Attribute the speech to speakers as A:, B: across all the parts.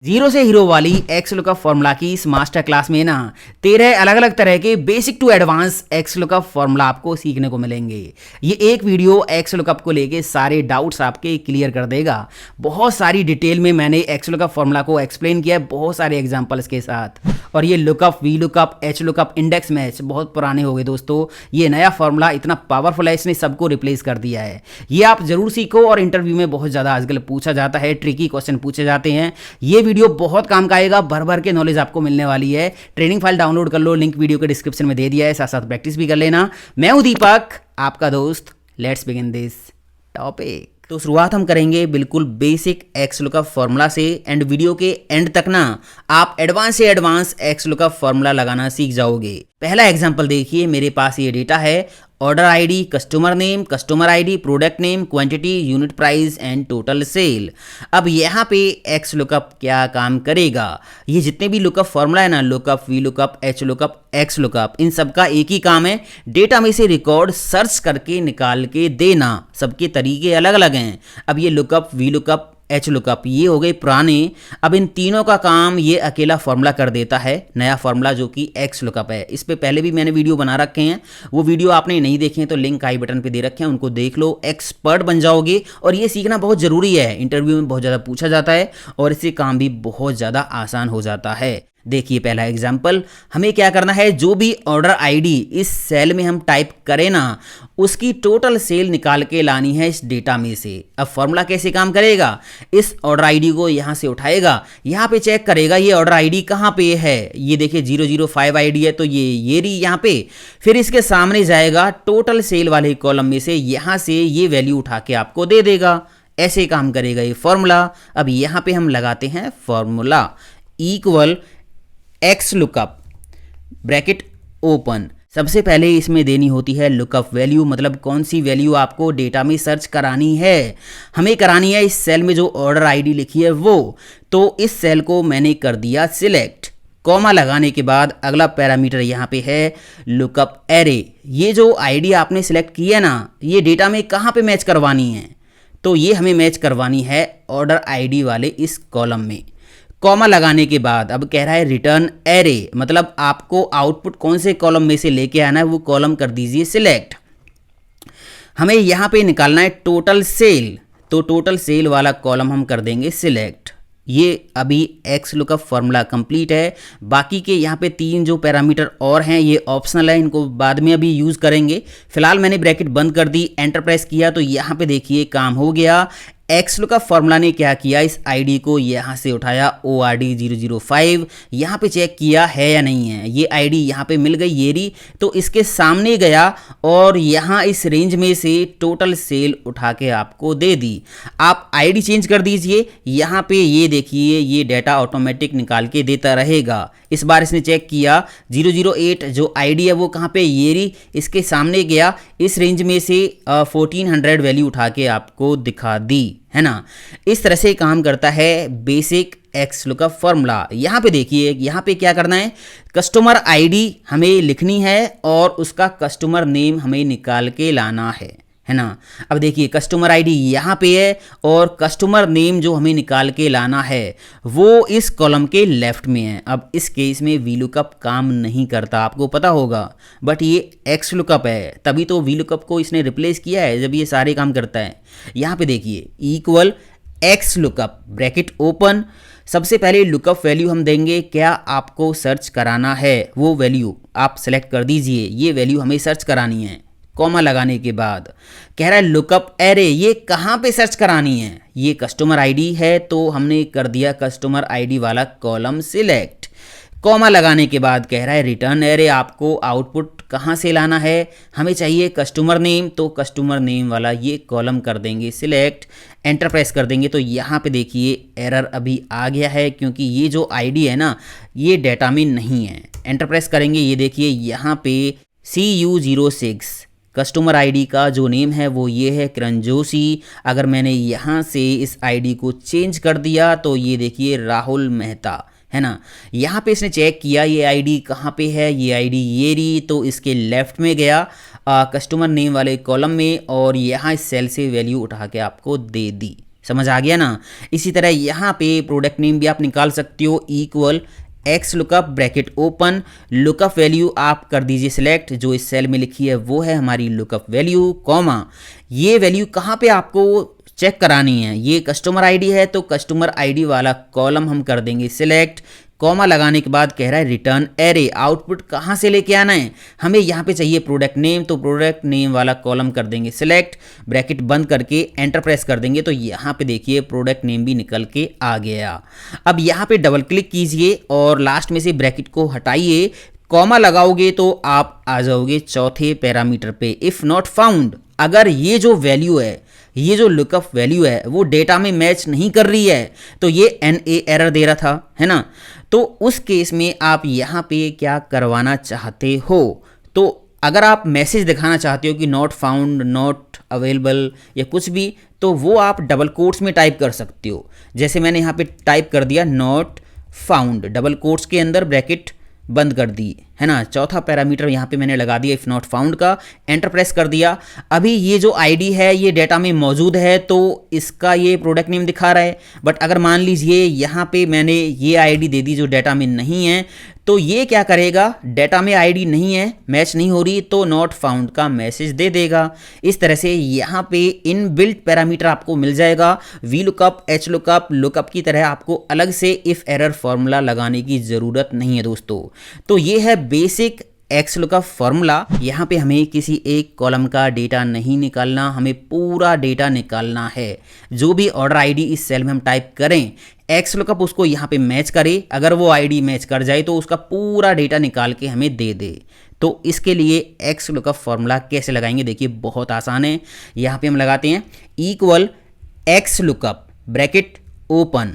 A: Zero से hero वाली x lookup formula की इस मास्टर क्लास में ना 13 अलग अलग तरह के basic to advance X lookup formula आपको सीखने को मिलेंगे। ये एक वीडियो एक्स लुकअप को लेके सारे डाउट्स आपके क्लियर कर देगा। बहुत सारी डिटेल में मैंने एक्स लुकअप फॉर्मूला को एक्सप्लेन किया है बहुत सारे एग्जांपल्स के साथ। और ये lookup, V lookup, H lookup, index match बहुत पुराने हो गए दोस्तों। ये नया फॉर्मूला इतना पावरफुल है, इसने सबको रिप्लेस कर दिया है। ये आप जरूर सीखो। और इंटरव्यू में बहुत ज़्यादा आजकल पूछा जाता है, ट्रिकी क्वेश्चन पूछे जाते हैं। ये वीडियो बहुत काम का आएगा, भर भर के नॉलेज आपको मिलने वाली है। ट्रेनिंग फाइल डाउनलोड कर लो, लिंक वीडियो के डिस्क्रिप्शन में दे दिया है, साथ साथ प्रैक्टिस भी कर लेना। मैं हूं दीपक, आपका दोस्त। Let's begin this topic. तो शुरुआत हम करेंगे बिल्कुल बेसिक एक्स लुकअप फॉर्मूला से, एंड वीडियो के एंड तक ना आप एडवांस से एडवांस एक्स लुकअप फॉर्मूला लगाना सीख जाओगे। पहला एग्जांपल देखिए, मेरे पास ये डेटा है। Order ID, customer name, customer ID, product name, quantity, unit price and total sale. अब यहाँ पे एक्स लुकअप क्या काम करेगा? ये जितने भी लुकअप फॉर्मूला है ना, lookup, V lookup, H lookup, X lookup, इन सब का एक ही काम है, डेटा में से रिकॉर्ड सर्च करके निकाल के देना। सबके तरीके अलग अलग हैं। अब ये lookup, V lookup, H lookup ये हो गए पुराने। अब इन तीनों का काम ये अकेला फॉर्मूला कर देता है, नया फॉर्मूला जो कि एक्स लुकअप है। इस पे पहले भी मैंने वीडियो बना रखे हैं, वो वीडियो आपने नहीं देखे हैं तो लिंक आई बटन पे दे रखे हैं, उनको देख लो। एक्सपर्ट बन जाओगे। और ये सीखना बहुत ज़रूरी है, इंटरव्यू में बहुत ज़्यादा पूछा जाता है और इससे काम भी बहुत ज़्यादा आसान हो जाता है। देखिए पहला एग्जाम्पल, हमें क्या करना है, जो भी ऑर्डर आईडी इस सेल में हम टाइप करें ना, उसकी टोटल सेल निकाल के लानी है इस डेटा में से। अब फॉर्मूला कैसे काम करेगा? इस ऑर्डर आईडी को यहाँ से उठाएगा, यहाँ पे चेक करेगा ये ऑर्डर आईडी कहाँ पे है। ये देखिए 005 आईडी है, तो ये रही यहाँ पे। फिर इसके सामने जाएगा, टोटल सेल वाले कॉलम में से यहाँ से ये वैल्यू उठा के आपको दे देगा। ऐसे काम करेगा ये फॉर्मूला। अब यहाँ पे हम लगाते हैं formula equal X lookup, bracket open. सबसे पहले इसमें देनी होती है लुकअप वैल्यू, मतलब कौन सी वैल्यू आपको डेटा में सर्च करानी है। हमें करानी है इस सेल में जो ऑर्डर आईडी लिखी है वो। तो इस सेल को मैंने कर दिया सिलेक्ट। कॉमा लगाने के बाद अगला पैरामीटर यहाँ पे है लुकअप एरे। ये जो आईडी आपने सिलेक्ट की है ना, ये डेटा में कहाँ पे मैच करवानी है? तो ये हमें मैच करवानी है ऑर्डर आईडी वाले इस कॉलम में। कॉमा लगाने के बाद अब कह रहा है रिटर्न एरे, मतलब आपको आउटपुट कौन से कॉलम में से लेके आना है, वो कॉलम कर दीजिए सिलेक्ट। हमें यहाँ पे निकालना है टोटल सेल, तो टोटल सेल वाला कॉलम हम कर देंगे सिलेक्ट। ये अभी एक्स लुकअप फॉर्मूला कंप्लीट है। बाकी के यहाँ पे तीन जो पैरामीटर और हैं ये ऑप्शनल है, इनको बाद में अभी यूज़ करेंगे। फिलहाल मैंने ब्रैकेट बंद कर दी, एंटर प्रेस किया तो यहाँ पे देखिए काम हो गया। एक्स लुकअप फॉर्मूला ने क्या किया, इस आईडी को यहाँ से उठाया ORD 005, यहाँ पे चेक किया है या नहीं है। ये आईडी यहाँ पे मिल गई, ये रही, तो इसके सामने गया और यहाँ इस रेंज में से टोटल सेल उठा के आपको दे दी। आप आईडी चेंज कर दीजिए, यहाँ पे ये देखिए ये डाटा ऑटोमेटिक निकाल के देता रहेगा। इस बार इसने चेक किया 008 जो आईडी है वो कहाँ पे, ये रही, इसके सामने गया, इस रेंज में से 1400 वैल्यू उठा के आपको दिखा दी, है ना। इस तरह से काम करता है बेसिक एक्स लुकअप फॉर्मूला। यहाँ पे देखिए, यहाँ पे क्या करना है, कस्टमर आईडी हमें लिखनी है और उसका कस्टमर नेम हमें निकाल के लाना है ना। अब देखिए कस्टमर आईडी यहाँ पे है और कस्टमर नेम जो हमें निकाल के लाना है वो इस कॉलम के लेफ्ट में है। अब इस केस में वी लुकअप काम नहीं करता, आपको पता होगा, बट ये एक्स लुकअप है, तभी तो वी लुकअप को इसने रिप्लेस किया है जब ये सारे काम करता है। यहाँ पे देखिए equal X lookup, bracket open. सबसे पहले लुकअप वैल्यू हम देंगे, क्या आपको सर्च कराना है वो वैल्यू आप सेलेक्ट कर दीजिए। ये वैल्यू हमें सर्च करानी है। कॉमा लगाने के बाद कह रहा है लुकअप एरे, ये कहाँ पे सर्च करानी है? ये कस्टमर आईडी है, तो हमने कर दिया कस्टमर आईडी वाला कॉलम सिलेक्ट। कॉमा लगाने के बाद कह रहा है रिटर्न एरे, आपको आउटपुट कहाँ से लाना है? हमें चाहिए कस्टमर नेम, तो कस्टमर नेम वाला ये कॉलम कर देंगे सिलेक्ट। एंटर प्रेस कर देंगे तो यहाँ पे देखिए एरर अभी आ गया है, क्योंकि ये जो आईडी है ना ये डेटा में नहीं है। एंटर प्रेस करेंगे, ये देखिए यहाँ पे CU06 कस्टमर आईडी का जो नेम है वो ये है किरण जोशी। अगर मैंने यहाँ से इस आईडी को चेंज कर दिया तो ये देखिए राहुल मेहता, है ना। यहाँ पे इसने चेक किया ये आईडी कहाँ पे है, ये आईडी ये रही, तो इसके लेफ्ट में गया कस्टमर नेम वाले कॉलम में और यहाँ इस सेल से वैल्यू उठा के आपको दे दी। समझ आ गया ना। इसी तरह यहाँ पे प्रोडक्ट नेम भी आप निकाल सकते हो, equal X lookup bracket open, lookup value आप कर दीजिए सिलेक्ट, जो इस सेल में लिखी है वो है हमारी लुकअप वैल्यू, कॉमा ये वैल्यू कहाँ पे आपको चेक करानी है, ये कस्टमर आईडी है तो कस्टमर आईडी वाला कॉलम हम कर देंगे सिलेक्ट, कॉमा लगाने के बाद कह रहा है रिटर्न एरे, आउटपुट कहाँ से लेके आना है, हमें यहाँ पे चाहिए प्रोडक्ट नेम, तो प्रोडक्ट नेम वाला कॉलम कर देंगे सिलेक्ट, ब्रैकेट बंद करके एंटर प्रेस कर देंगे, तो यहाँ पे देखिए प्रोडक्ट नेम भी निकल के आ गया। अब यहाँ पे डबल क्लिक कीजिए और लास्ट में से ब्रैकेट को हटाइए, कॉमा लगाओगे तो आप आ जाओगे चौथे पैरामीटर पे, इफ़ नॉट फाउंड, अगर ये जो वैल्यू है, ये जो लुकअप वैल्यू है वो डेटा में मैच नहीं कर रही है, तो ये NA एरर दे रहा था, है ना। तो उस केस में आप यहाँ पे क्या करवाना चाहते हो, तो अगर आप मैसेज दिखाना चाहते हो कि नॉट फाउंड, नॉट अवेलेबल या कुछ भी, तो वो आप डबल कोट्स में टाइप कर सकते हो। जैसे मैंने यहाँ पे टाइप कर दिया नॉट फाउंड, डबल कोट्स के अंदर ब्रैकेट बंद कर दी, है ना। चौथा पैरामीटर यहाँ पे मैंने लगा दिया इफ़ नॉट फाउंड का, एंटर प्रेस कर दिया। अभी ये जो आईडी है ये डेटा में मौजूद है तो इसका ये प्रोडक्ट नेम दिखा रहा है, बट अगर मान लीजिए यहाँ पे मैंने ये आईडी दे दी जो डेटा में नहीं है, तो ये क्या करेगा, डेटा में आईडी नहीं है, मैच नहीं हो रही, तो नॉट फाउंड का मैसेज दे देगा। इस तरह से यहाँ पे इनबिल्ट पैरामीटर आपको मिल जाएगा, we lookup, H lookup, lookup की तरह आपको अलग से इफ़ एरर फॉर्मूला लगाने की ज़रूरत नहीं है दोस्तों। तो ये है बेसिक एक्स लुकअप फॉर्मूला। यहाँ पे हमें किसी एक कॉलम का डेटा नहीं निकालना, हमें पूरा डेटा निकालना है। जो भी ऑर्डर आईडी इस सेल में हम टाइप करें, एक्स लुकअप उसको यहाँ पे मैच करे, अगर वो आईडी मैच कर जाए तो उसका पूरा डेटा निकाल के हमें दे दे। तो इसके लिए एक्स लुकअप फॉर्मूला कैसे लगाएंगे, देखिए बहुत आसान है। यहाँ पे हम लगाते हैं equal X lookup bracket open,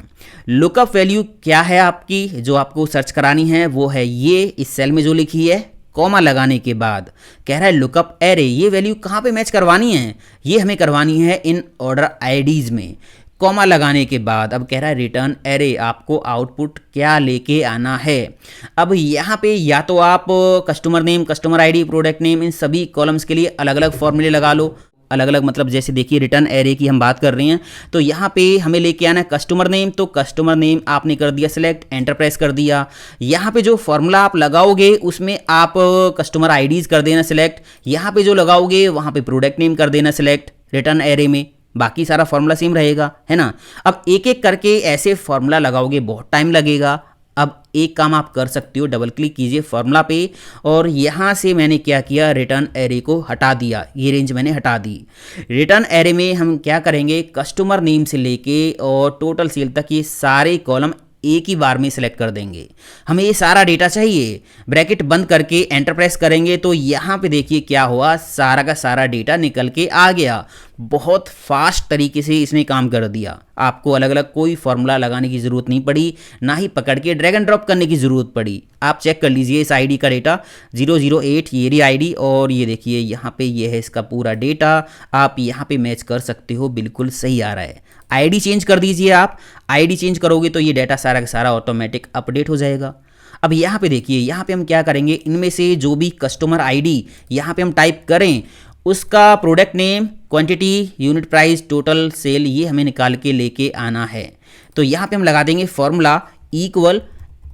A: lookup value क्या है आपकी जो आपको सर्च करानी है, वो है ये इस सेल में जो लिखी है, कॉमा लगाने के बाद कह रहा है लुकअप एरे, ये वैल्यू कहाँ पे मैच करवानी है, ये हमें करवानी है इन ऑर्डर आईडीज़ में। कॉमा लगाने के बाद अब कह रहा है रिटर्न एरे, आपको आउटपुट क्या लेके आना है। अब यहाँ पे या तो आप customer name, customer ID, product name, इन सभी कॉलम्स के लिए अलग अलग फॉर्मूले लगा लो, अलग अलग मतलब जैसे देखिए रिटर्न एरे की हम बात कर रहे हैं, तो यहाँ पे हमें लेके आना है कस्टमर नेम, तो कस्टमर नेम आपने कर दिया सिलेक्ट, एंटर प्रेस कर दिया। यहाँ पे जो फॉर्मूला आप लगाओगे उसमें आप कस्टमर आईडीज़ कर देना सिलेक्ट, यहाँ पे जो लगाओगे वहाँ पे प्रोडक्ट नेम कर देना सिलेक्ट रिटर्न एरे में, बाकी सारा फॉर्मूला सेम रहेगा, है ना। अब एक एक करके ऐसे फॉर्मूला लगाओगे बहुत टाइम लगेगा। अब एक काम आप कर सकते हो, डबल क्लिक कीजिए फॉर्मूला पे और यहाँ से मैंने क्या किया, रिटर्न एरे को हटा दिया, ये रेंज मैंने हटा दी। रिटर्न एरे में हम क्या करेंगे, कस्टमर नेम से लेके और टोटल सेल तक ये सारे कॉलम एक ही बार में सिलेक्ट कर देंगे। हमें ये सारा डेटा चाहिए, ब्रैकेट बंद करके एंटर प्रेस करेंगे तो यहाँ पे देखिए क्या हुआ, सारा का सारा डेटा निकल के आ गया। बहुत फास्ट तरीके से इसने काम कर दिया, आपको अलग अलग कोई फॉर्मूला लगाने की ज़रूरत नहीं पड़ी, ना ही पकड़ के ड्रैग एंड ड्रॉप करने की ज़रूरत पड़ी। आप चेक कर लीजिए इस आईडी का डेटा 008 ये रही आईडी, और ये देखिए यहाँ पे ये है इसका पूरा डेटा, आप यहाँ पे मैच कर सकते हो, बिल्कुल सही आ रहा है। आईडी चेंज कर दीजिए, आप आईडी चेंज करोगे तो ये डेटा सारा का सारा ऑटोमेटिक अपडेट हो जाएगा। अब यहाँ पे देखिए, यहाँ पे हम क्या करेंगे, इनमें से जो भी कस्टमर आईडी यहाँ पे हम टाइप करें उसका product name, quantity, unit price, total sale, ये हमें निकाल के लेके आना है। तो यहाँ पे हम लगा देंगे formula equal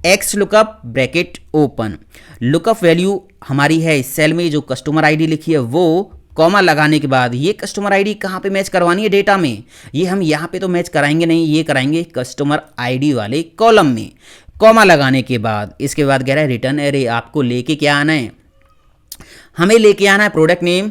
A: X lookup bracket open, lookup value हमारी है इस सेल में जो कस्टमर आईडी लिखी है वो, कॉमा लगाने के बाद ये कस्टमर आईडी कहाँ पे मैच करवानी है डेटा में, ये हम यहाँ पे तो मैच कराएंगे नहीं, ये कराएंगे कस्टमर आईडी वाले कॉलम में। कॉमा लगाने के बाद इसके बाद कह रहा है रिटर्न एरे, आपको लेके क्या आना है, हमें लेके आना है product name,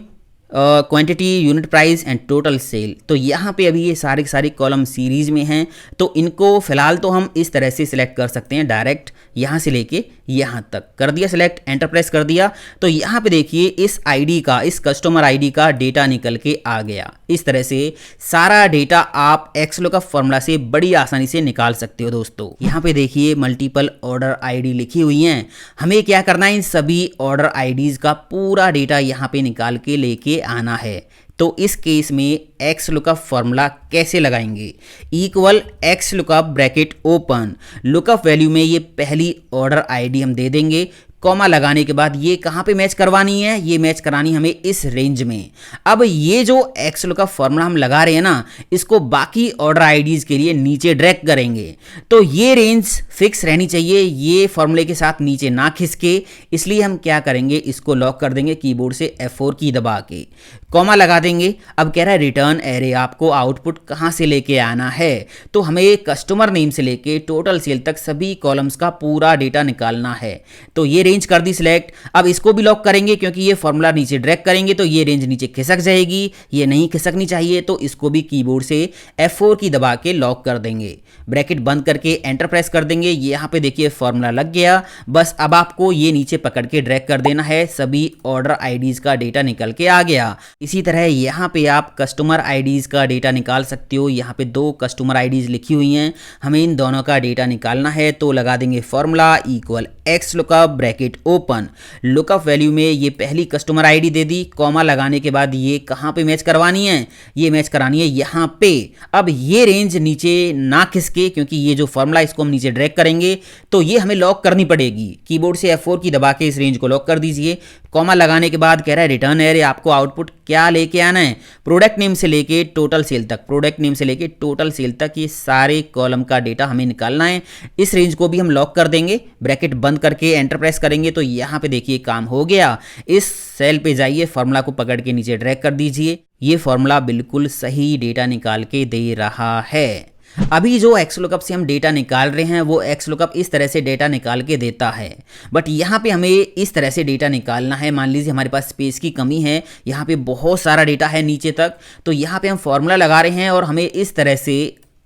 A: quantity, unit price and total sale. तो यहाँ पे अभी ये सारे के सारे कॉलम सीरीज में हैं, तो इनको फिलहाल तो हम इस तरह से सिलेक्ट कर सकते हैं, डायरेक्ट यहाँ से लेके यहाँ तक कर दिया सिलेक्ट, एंटर प्रेस कर दिया। तो यहाँ पे देखिए इस आईडी का, इस कस्टमर आईडी का डेटा निकल के आ गया। इस तरह से सारा डेटा आप एक्स लुकअप फॉर्मूला से बड़ी आसानी से निकाल सकते हो दोस्तों। यहाँ पे देखिए मल्टीपल ऑर्डर आईडी लिखी हुई हैं, हमें क्या करना है, इन सभी ऑर्डर आईडीज़ का पूरा डेटा यहाँ पे निकाल के लेके आना है। तो इस केस में एक्स लुकअप फॉर्मूला कैसे लगाएंगे, equal X lookup bracket open, lookup value में ये पहली ऑर्डर आईडी हम दे देंगे, कॉमा लगाने के बाद ये कहाँ पे मैच करवानी है, ये मैच करानी हमें इस रेंज में। अब ये जो एक्स लुकअप फॉर्मूला हम लगा रहे हैं ना, इसको बाकी ऑर्डर आईडीज के लिए नीचे ड्रैग करेंगे, तो ये रेंज फिक्स रहनी चाहिए, ये फॉर्मूले के साथ नीचे ना खिसके। इसलिए हम क्या करेंगे, इसको लॉक कर देंगे कीबोर्ड से F4 की दबा के, कॉमा लगा देंगे। अब कह रहा है रिटर्न एरे आपको आउटपुट कहाँ से लेके आना है, तो हमें कस्टमर नेम से लेके टोटल सेल तक सभी कॉलम्स का पूरा डेटा निकालना है। तो ये रेंज कर दी सिलेक्ट। अब इसको भी लॉक करेंगे, क्योंकि ये फॉर्मूला नीचे ड्रैग करेंगे तो ये रेंज नीचे खिसक जाएगी, ये नहीं खिसकनी चाहिए, तो इसको भी कीबोर्ड से F4 की दबा के लॉक कर देंगे। ब्रैकेट बंद करके एंटर प्रेस कर देंगे। यहाँ पे देखिए फॉर्मूला लग गया। बस अब आपको ये नीचे पकड़ के ड्रैग कर देना है, सभी ऑर्डर आईडीज का डेटा निकल के आ गया। इसी तरह यहाँ पे आप कस्टमर आईडीज का डेटा निकाल सकते हो। यहाँ पे 2 कस्टमर आईडीज लिखी हुई हैं, हमें इन दोनों का डेटा निकालना है। तो लगा देंगे formula equal X lookup bracket open, lookup value में ये पहली कस्टमर आईडी दे दी, कॉमा लगाने के बाद ये कहाँ पे मैच करवानी है, ये मैच करानी है यहाँ पे। अब ये रेंज नीचे ना खिसके, क्योंकि ये जो फॉर्मूला इसको हम नीचे ड्रैग करेंगे तो ये हमें लॉक करनी पड़ेगी। कीबोर्ड से F4 की दबा के इस रेंज को लॉक कर दीजिए। कॉमा लगाने के बाद कह रहा है रिटर्न एरे आपको आउटपुट क्या लेके आना है, प्रोडक्ट नेम से लेके टोटल सेल तक, प्रोडक्ट नेम से लेके टोटल सेल तक ये सारे कॉलम का डेटा हमें निकालना है। इस रेंज को भी हम लॉक कर देंगे। ब्रैकेट बंद करके एंटर प्रेस करेंगे तो यहाँ पे देखिए काम हो गया। इस सेल पे जाइए, फॉर्मूला को पकड़ के नीचे ड्रैग कर दीजिए। ये फॉर्मूला बिल्कुल सही डेटा निकाल के दे रहा है। अभी जो एक्स लुकअप से हम डेटा निकाल रहे हैं वो एक्स लुकअप इस तरह से डेटा निकाल के देता है, बट यहाँ पे हमें इस तरह से डेटा निकालना है। मान लीजिए हमारे पास स्पेस की कमी है, यहाँ पे बहुत सारा डेटा है नीचे तक, तो यहाँ पे हम फॉर्मूला लगा रहे हैं और हमें इस तरह से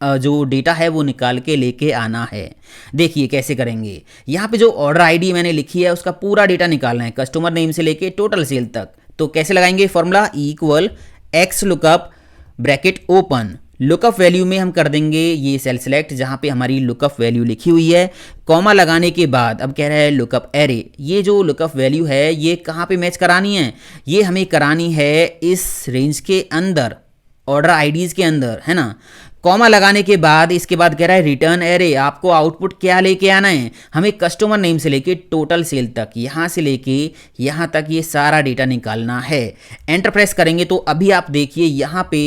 A: जो डेटा है वो निकाल के लेके आना है। देखिए कैसे करेंगे। यहाँ पे जो ऑर्डर आईडी मैंने लिखी है उसका पूरा डेटा निकालना है, कस्टमर नेम से लेके टोटल सेल तक। तो कैसे लगाएंगे, formula equal X lookup bracket open, lookup value में हम कर देंगे ये सेल सेलेक्ट जहाँ पे हमारी लुकअप वैल्यू लिखी हुई है। कॉमा लगाने के बाद अब कह रहा है लुकअप एरे, ये जो लुकअप वैल्यू है ये कहाँ पे मैच करानी है, ये हमें करानी है इस रेंज के अंदर, ऑर्डर आईडीज के अंदर, है ना। कॉमा लगाने के बाद इसके बाद कह रहा है रिटर्न एरे आपको आउटपुट क्या लेके आना है, हमें कस्टमर नेम से लेके टोटल सेल तक, यहाँ से लेके यहाँ तक ये सारा डेटा निकालना है। एंटर प्रेस करेंगे तो अभी आप देखिए यहाँ पे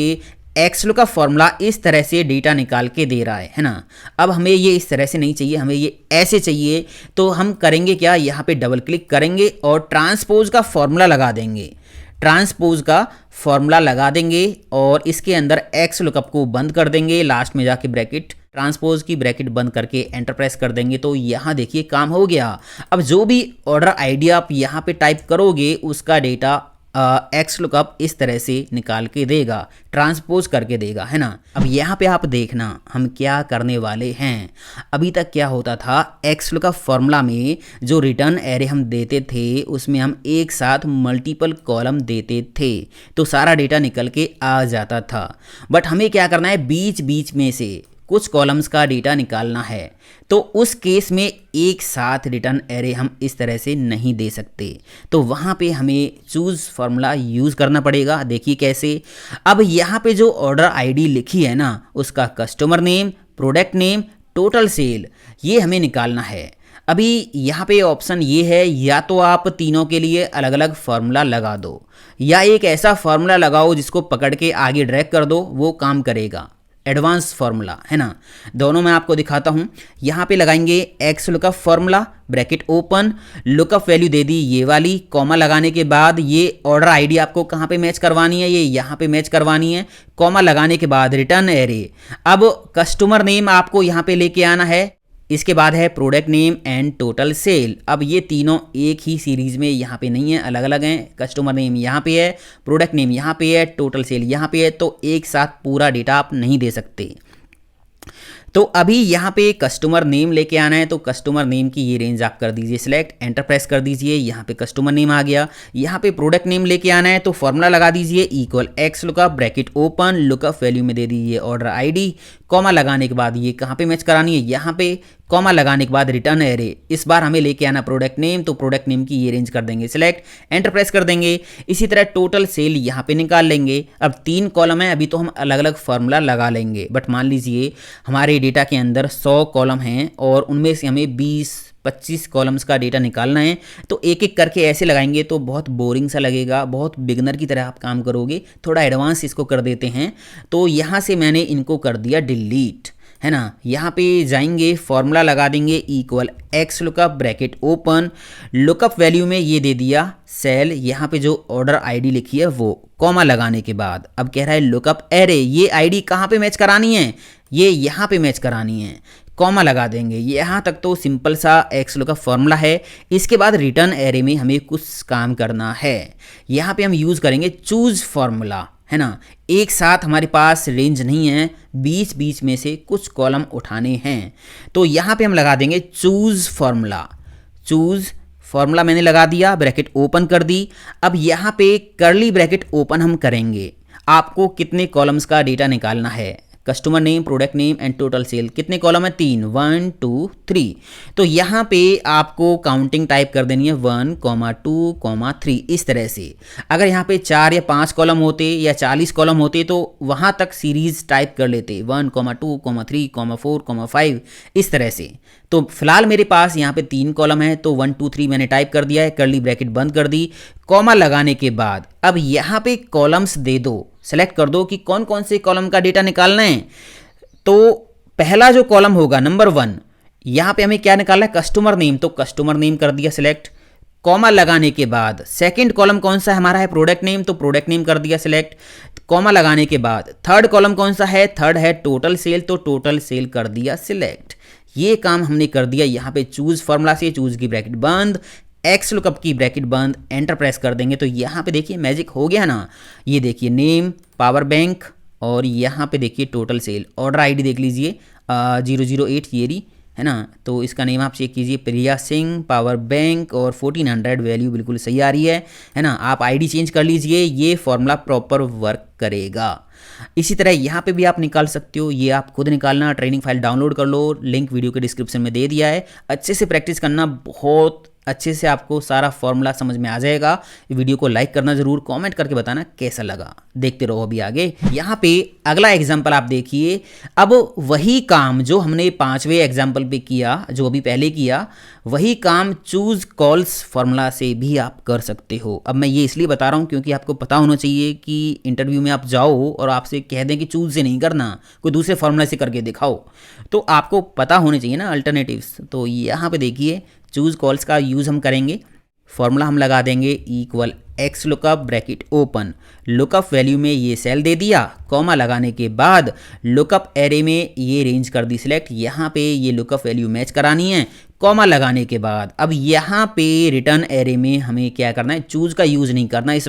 A: एक्स लुकअप फॉर्मूला इस तरह से डेटा निकाल के दे रहा है ना। अब हमें ये इस तरह से नहीं चाहिए, हमें ये ऐसे चाहिए। तो हम करेंगे क्या, यहाँ पे डबल क्लिक करेंगे और ट्रांसपोज का फॉर्मूला लगा देंगे। ट्रांसपोज का फॉर्मूला लगा देंगे और इसके अंदर एक्स लुकअप को बंद कर देंगे, लास्ट में जाके ब्रैकेट, ट्रांसपोज की ब्रैकेट बंद करके एंटर प्रेस कर देंगे तो यहाँ देखिए काम हो गया। अब जो भी ऑर्डर आईडी आप यहाँ पे टाइप करोगे उसका डेटा एक्स लुकअप इस तरह से निकाल के देगा, ट्रांसपोज करके देगा, है ना। अब यहाँ पे आप देखना हम क्या करने वाले हैं। अभी तक क्या होता था, एक्स लुकअप फॉर्मूला में जो रिटर्न एरे हम देते थे उसमें हम एक साथ मल्टीपल कॉलम देते थे तो सारा डेटा निकल के आ जाता था। बट हमें क्या करना है, बीच बीच में से कुछ कॉलम्स का डेटा निकालना है। तो उस केस में एक साथ रिटर्न एरे हम इस तरह से नहीं दे सकते, तो वहाँ पे हमें चूज़ फार्मूला यूज़ करना पड़ेगा। देखिए कैसे। अब यहाँ पे जो ऑर्डर आईडी लिखी है ना, उसका customer name, product name, total sale, ये हमें निकालना है। अभी यहाँ पे ऑप्शन ये है, या तो आप तीनों के लिए अलग अलग फार्मूला लगा दो, या एक ऐसा फार्मूला लगाओ जिसको पकड़ के आगे ड्रैग कर दो, वो काम करेगा। एडवांस फार्मूला, है ना। दोनों मैं आपको दिखाता हूं। यहाँ पे लगाएंगे X lookup formula, bracket open, lookup value दे दी ये वाली, कॉमा लगाने के बाद ये ऑर्डर आईडी आपको कहाँ पे मैच करवानी है, ये यहाँ पे मैच करवानी है। कॉमा लगाने के बाद रिटर्न एरे। अब कस्टमर नेम आपको यहाँ पे लेके आना है, इसके बाद है product name and total sale. अब ये तीनों एक ही सीरीज में यहाँ पे नहीं है, अलग अलग हैं। कस्टमर नेम यहाँ पे है, प्रोडक्ट नेम यहाँ पे है, टोटल सेल यहाँ पे है, तो एक साथ पूरा डेटा आप नहीं दे सकते। तो अभी यहाँ पे कस्टमर नेम लेके आना है, तो कस्टमर नेम की ये रेंज आप कर दीजिए सिलेक्ट, एंटर प्रेस कर दीजिए। यहाँ पे कस्टमर नेम आ गया। यहाँ पे प्रोडक्ट नेम लेके आना है, तो फॉर्मूला लगा दीजिए equal X lookup, bracket open, lookup value में दे दीजिए ऑर्डर आईडी, कॉमा लगाने के बाद ये कहाँ पे मैच करानी है, यहाँ पे, कॉमा लगाने के बाद रिटर्न एरे। इस बार हमें लेके आना प्रोडक्ट नेम, तो प्रोडक्ट नेम की ये रेंज कर देंगे सिलेक्ट, एंटर प्रेस कर देंगे। इसी तरह टोटल सेल यहाँ पे निकाल लेंगे। अब 3 कॉलम है, अभी तो हम अलग अलग फार्मूला लगा लेंगे, बट मान लीजिए हमारे डेटा के अंदर 100 कॉलम हैं और उनमें से हमें 20, 25 कॉलम्स का डेटा निकालना है। तो एक एक करके ऐसे लगाएंगे तो बहुत बोरिंग सा लगेगा, बहुत बिगनर की तरह आप काम करोगे। थोड़ा एडवांस इसको कर देते हैं। तो यहाँ से मैंने इनको कर दिया डिलीट, है ना। यहाँ पे जाएंगे, फॉर्मूला लगा देंगे equal X lookup bracket open, lookup value में ये दे दिया सेल, यहाँ पे जो ऑर्डर आईडी लिखी है वो, कॉमा लगाने के बाद अब कह रहा है लुकअप एरे, ये आईडी कहाँ पे मैच करानी है, ये यहाँ पे मैच करानी है, कॉमा लगा देंगे। यहाँ तक तो सिंपल सा एक्स लुकअप फॉर्मूला है। इसके बाद रिटर्न एरे में हमें कुछ काम करना है। यहाँ पे हम यूज़ करेंगे चूज फॉर्मूला, है ना। एक साथ हमारे पास रेंज नहीं है, बीच बीच में से कुछ कॉलम उठाने हैं। तो यहाँ पे हम लगा देंगे चूज फॉर्मूला। चूज फॉर्मूला मैंने लगा दिया, ब्रैकेट ओपन कर दी। अब यहाँ पे कर्ली ब्रैकेट ओपन हम करेंगे। आपको कितने कॉलम्स का डेटा निकालना है, customer name, product name and total sale, कितने कॉलम है, 3, 1 2 3। तो यहाँ पे आपको काउंटिंग टाइप कर देनी है 1, 2, 3 इस तरह से। अगर यहाँ पे 4 या 5 कॉलम होते या 40 कॉलम होते तो वहाँ तक सीरीज टाइप कर लेते 1, 2, 3, 4, 5 इस तरह से। तो फिलहाल मेरे पास यहाँ पे 3 कॉलम है तो 1 2 3 मैंने टाइप कर दिया है, कर्ली ब्रैकेट बंद कर दी। कॉमा लगाने के बाद अब यहाँ पे कॉलम्स दे दो, सेलेक्ट कर दो कि कौन कौन से कॉलम का डेटा निकालना है। तो पहला जो कॉलम होगा नंबर 1, यहाँ पे हमें क्या निकालना है, कस्टमर नेम, तो कस्टमर नेम कर दिया सिलेक्ट। कॉमा लगाने के बाद सेकंड कॉलम कौन सा है हमारा है, प्रोडक्ट नेम, तो प्रोडक्ट नेम कर दिया सिलेक्ट। कॉमा लगाने के बाद थर्ड कॉलम कौन सा है, थर्ड है टोटल सेल, तो टोटल सेल कर दिया सिलेक्ट। ये काम हमने कर दिया। यहाँ पे चूज फॉर्मूला से चूज की ब्रैकेट बंद, एक्स लुकअप की ब्रैकेट बंद, एंटर प्रेस कर देंगे तो यहाँ पे देखिए मैजिक हो गया ना। ये देखिए नेम पावर बैंक और यहाँ पे देखिए टोटल सेल, ऑर्डर आईडी देख लीजिए 008 ये रही, है ना। तो इसका नेम आप चेक कीजिए, प्रिया सिंह, पावर बैंक और 1400 वैल्यू बिल्कुल सही आ रही है ना। आप आईडी चेंज कर लीजिए, ये फॉर्मूला प्रॉपर वर्क करेगा। इसी तरह यहाँ पे भी आप निकाल सकते हो, ये आप खुद निकालना, ट्रेनिंग फाइल डाउनलोड कर लो, लिंक वीडियो के डिस्क्रिप्शन में दे दिया है। अच्छे से प्रैक्टिस करना, बहुत अच्छे से आपको सारा फॉर्मूला समझ में आ जाएगा। वीडियो को लाइक करना जरूर, कमेंट करके बताना कैसा लगा। देखते रहो अभी आगे। यहाँ पे अगला एग्जाम्पल आप देखिए। अब वही काम जो हमने 5वें एग्जाम्पल पे किया, जो अभी पहले किया, वही काम चूज कॉल्स फॉर्मूला से भी आप कर सकते हो। अब मैं ये इसलिए बता रहा हूँ क्योंकि आपको पता होना चाहिए कि इंटरव्यू में आप जाओ और आपसे कह दें कि चूज से नहीं करना, कोई दूसरे फॉर्मूला से करके दिखाओ, तो आपको पता होने चाहिए ना अल्टरनेटिव्स। तो यहाँ पे देखिए चूज कॉल्स का यूज़ हम करेंगे। फॉर्मूला हम लगा देंगे equal X lookup bracket open, lookup value में ये सेल दे दिया, कॉमा लगाने के बाद लुकअप एरे में ये रेंज कर दी सिलेक्ट। यहाँ पे ये लुकअप वैल्यू मैच करानी है, कॉमा लगाने के बाद अब यहाँ पे रिटर्न एरे में हमें क्या करना है, चूज का यूज़ नहीं करना इस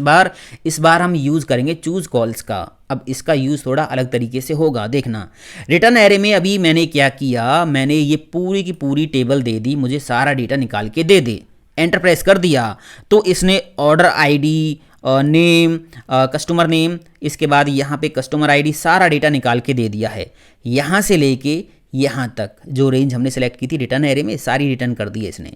A: बार हम यूज़ करेंगे चूज कॉल्स का। अब इसका यूज़ थोड़ा अलग तरीके से होगा, देखना। रिटर्न एरे में अभी मैंने क्या किया, मैंने ये पूरी की पूरी टेबल दे दी, मुझे सारा डेटा निकाल के दे दे। एंटर प्रेस कर दिया तो इसने order ID, name, customer name, इसके बाद यहाँ पे कस्टमर आईडी, सारा डेटा निकाल के दे दिया है। यहाँ से लेके यहाँ तक जो रेंज हमने सेलेक्ट की थी रिटर्न एरे में, सारी रिटर्न कर दी है इसने।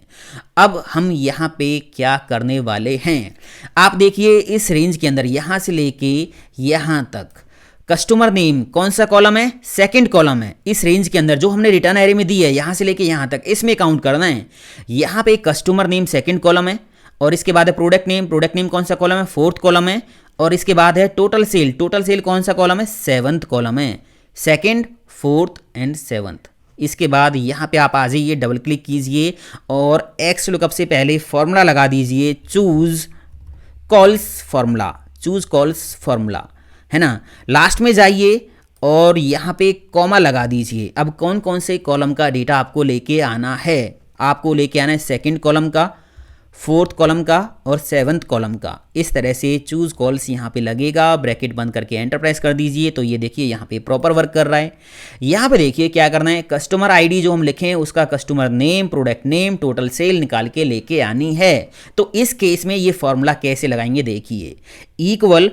A: अब हम यहाँ पे क्या करने वाले हैं, आप देखिए इस रेंज के अंदर यहाँ से लेके यहाँ तक कस्टमर नेम कौन सा कॉलम है, सेकंड कॉलम है। इस रेंज के अंदर जो हमने रिटर्न एरे में दी है यहाँ से लेके यहाँ तक, इसमें काउंट करना है। यहाँ पे कस्टमर नेम सेकंड कॉलम है और इसके बाद है प्रोडक्ट नेम कौन सा कॉलम है, फोर्थ कॉलम है। और इसके बाद है टोटल सेल कौन सा कॉलम है, सेवंथ कॉलम है, सेकंड, फोर्थ एंड सेवंथ। इसके बाद यहाँ पे आप आ जाइए, डबल क्लिक कीजिए और एक्स लुकअप से पहले फॉर्मूला लगा दीजिए चूज कॉल्स फॉर्मूला, है ना। लास्ट में जाइए और यहाँ पे कॉमा लगा दीजिए। अब कौन कौन से कॉलम का डेटा आपको लेके आना है, आपको लेके आना है सेकंड कॉलम का, फोर्थ कॉलम का और सेवंथ कॉलम का। इस तरह से चूज कॉल्स यहाँ पे लगेगा, ब्रैकेट बंद करके एंटर प्रेस कर दीजिए तो ये देखिए यहाँ पे प्रॉपर वर्क कर रहा है। यहाँ पे देखिए क्या करना है, कस्टमर आईडी जो हम लिखें उसका customer name, product name, total sale निकाल के लेके आनी है। तो इस केस में ये फॉर्मूला कैसे लगाएंगे देखिए, equal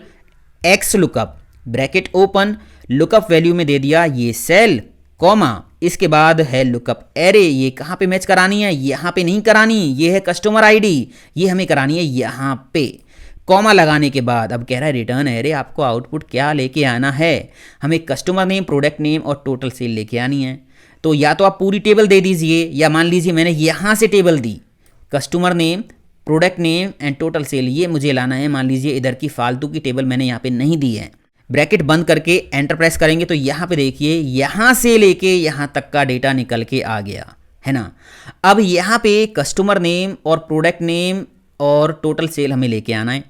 A: X lookup bracket open, lookup value में दे दिया ये सेल, कॉमा, इसके बाद है लुकअप एरे। ये कहाँ पे मैच करानी है, यहाँ पे नहीं करानी, ये है कस्टमर आईडी, ये हमें करानी है यहाँ पे। कॉमा लगाने के बाद अब कह रहा है रिटर्न एरे आपको आउटपुट क्या लेके आना है, हमें कस्टमर नेम, प्रोडक्ट नेम और टोटल सेल लेके आनी है। तो या तो आप पूरी टेबल दे दीजिए, या मान लीजिए मैंने यहाँ से table the, customer name, product name and total sale, ये मुझे लाना है। मान लीजिए इधर की फालतू की टेबल मैंने यहाँ पे नहीं दी है। ब्रैकेट बंद करके एंटर प्रेस करेंगे तो यहाँ पे देखिए यहाँ से लेके यहाँ तक का डेटा निकल के आ गया है ना। अब यहाँ पे कस्टमर नेम और प्रोडक्ट नेम और टोटल सेल हमें लेके आना है।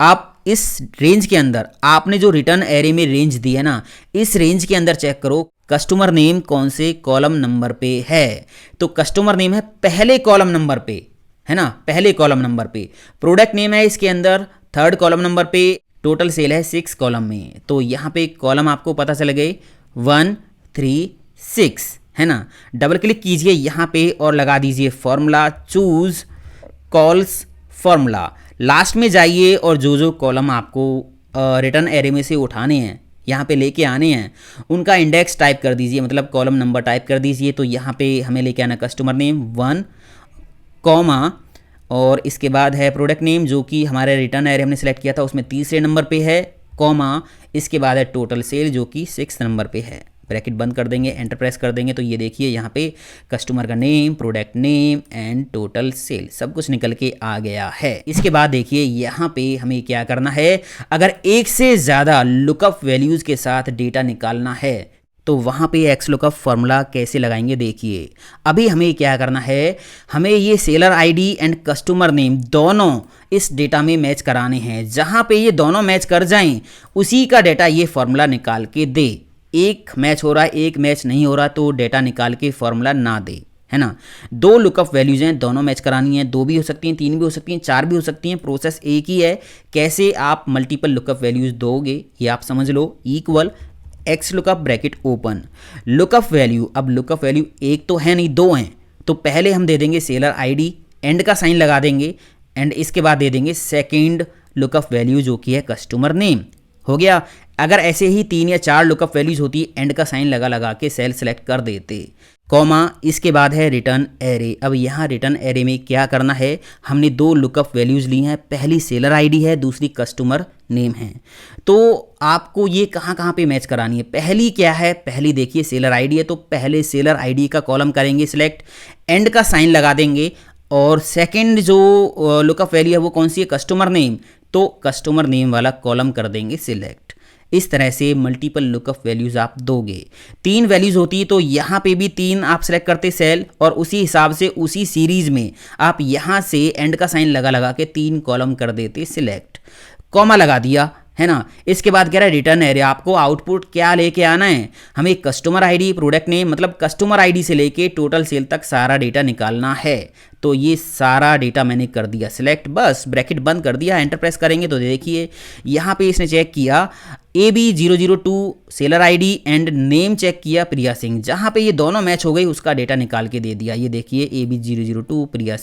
A: आप इस रेंज के अंदर, आपने जो रिटर्न एरे में रेंज दी है ना, इस रेंज के अंदर चेक करो कस्टमर नेम कौन से कॉलम नंबर पे है। तो कस्टमर नेम है पहले कॉलम नंबर पे, है ना, पहले कॉलम नंबर पे। प्रोडक्ट नेम है इसके अंदर 3rd कॉलम नंबर पे, टोटल सेल है 6 कॉलम में। तो यहाँ पे कॉलम आपको पता चल गए 1 3 6, है ना। डबल क्लिक कीजिए यहाँ पे और लगा दीजिए formula, choose calls formula. Last में जाइए और जो जो कॉलम आपको रिटर्न एरे में से उठाने हैं, यहाँ पे लेके आने हैं, उनका इंडेक्स टाइप कर दीजिए, मतलब कॉलम नंबर टाइप कर दीजिए। तो यहाँ पे हमें लेके आना कस्टमर नेम 1, कॉमा, और इसके बाद है प्रोडक्ट नेम जो कि हमारे रिटर्न एरे हमने सेलेक्ट किया था उसमें 3रे नंबर पे है, कॉमा, इसके बाद है टोटल सेल जो कि 6 नंबर पे है। ब्रैकेट बंद कर देंगे, एंटर प्रेस कर देंगे तो ये देखिए यहाँ पे कस्टमर का name, product name and total sale सब कुछ निकल के आ गया है। इसके बाद देखिए यहाँ पे हमें क्या करना है, अगर एक से ज़्यादा लुकअप वैल्यूज़ के साथ डेटा निकालना है तो वहाँ पे एक्स लुकअप फॉर्मूला कैसे लगाएंगे देखिए। अभी हमें क्या करना है, हमें ये seller ID and customer name दोनों इस डेटा में मैच कराने हैं। जहाँ पे ये दोनों मैच कर जाएं उसी का डेटा ये फॉर्मूला निकाल के दे। एक मैच हो रहा है, एक मैच नहीं हो रहा तो डेटा निकाल के फॉर्मूला ना दे, है ना। 2 लुकअप वैल्यूज़ हैं, दोनों मैच करानी है। 2 भी हो सकती हैं, 3 भी हो सकती हैं, 4 भी हो सकती हैं, प्रोसेस एक ही है। कैसे आप मल्टीपल लुकअप वैल्यूज़ दोगे ये आप समझ लो। Equal X lookup bracket open, lookup value. अब लुकअप वैल्यू एक तो है नहीं, 2 हैं, तो पहले हम दे देंगे सेलर आईडी, एंड का साइन लगा देंगे, एंड इसके बाद दे देंगे सेकंड लुकअप वैल्यू जो कि है कस्टमर नेम। हो गया। अगर ऐसे ही 3 या 4 लुकअप वैल्यूज होती, एंड का साइन लगा लगा के सेल सेलेक्ट कर देते, कॉमा, इसके बाद है रिटर्न एरे। अब यहाँ रिटर्न एरे में क्या करना है, हमने 2 लुकअप वैल्यूज़ ली हैं, पहली सेलर आईडी है, दूसरी कस्टमर नेम है। तो आपको ये कहाँ कहाँ पे मैच करानी है। पहली क्या है, पहली देखिए सेलर आईडी है तो पहले सेलर आईडी का कॉलम करेंगे सिलेक्ट, एंड का साइन लगा देंगे, और सेकंड जो लुकअप वैल्यू है वो कौन सी है, कस्टमर नेम, तो कस्टमर नेम वाला कॉलम कर देंगे सिलेक्ट। इस तरह से मल्टीपल लुकअप वैल्यूज़ आप दोगे। 3 वैल्यूज़ होती तो यहाँ पे भी 3 आप सेलेक्ट करते सेल, और उसी हिसाब से उसी सीरीज़ में आप यहाँ से एंड का साइन लगा लगा के 3 कॉलम कर देते सिलेक्ट, कॉमा लगा दिया, है ना। इसके बाद कह रहा है रिटर्न एरे, आपको आउटपुट क्या लेके आना है, हमें कस्टमर आईडी, प्रोडक्ट नेम, मतलब कस्टमर आईडी से लेके टोटल सेल तक सारा डेटा निकालना है। तो ये सारा डेटा मैंने कर दिया सिलेक्ट, बस ब्रैकेट बंद कर दिया, एंटर प्रेस करेंगे तो देखिए यहाँ पे इसने चेक किया AB002 seller ID and name check किया प्रिया सिंह, जहाँ पे ये दोनों मैच हो गई उसका डेटा निकाल के दे दिया। ये देखिए AB002 प्रिया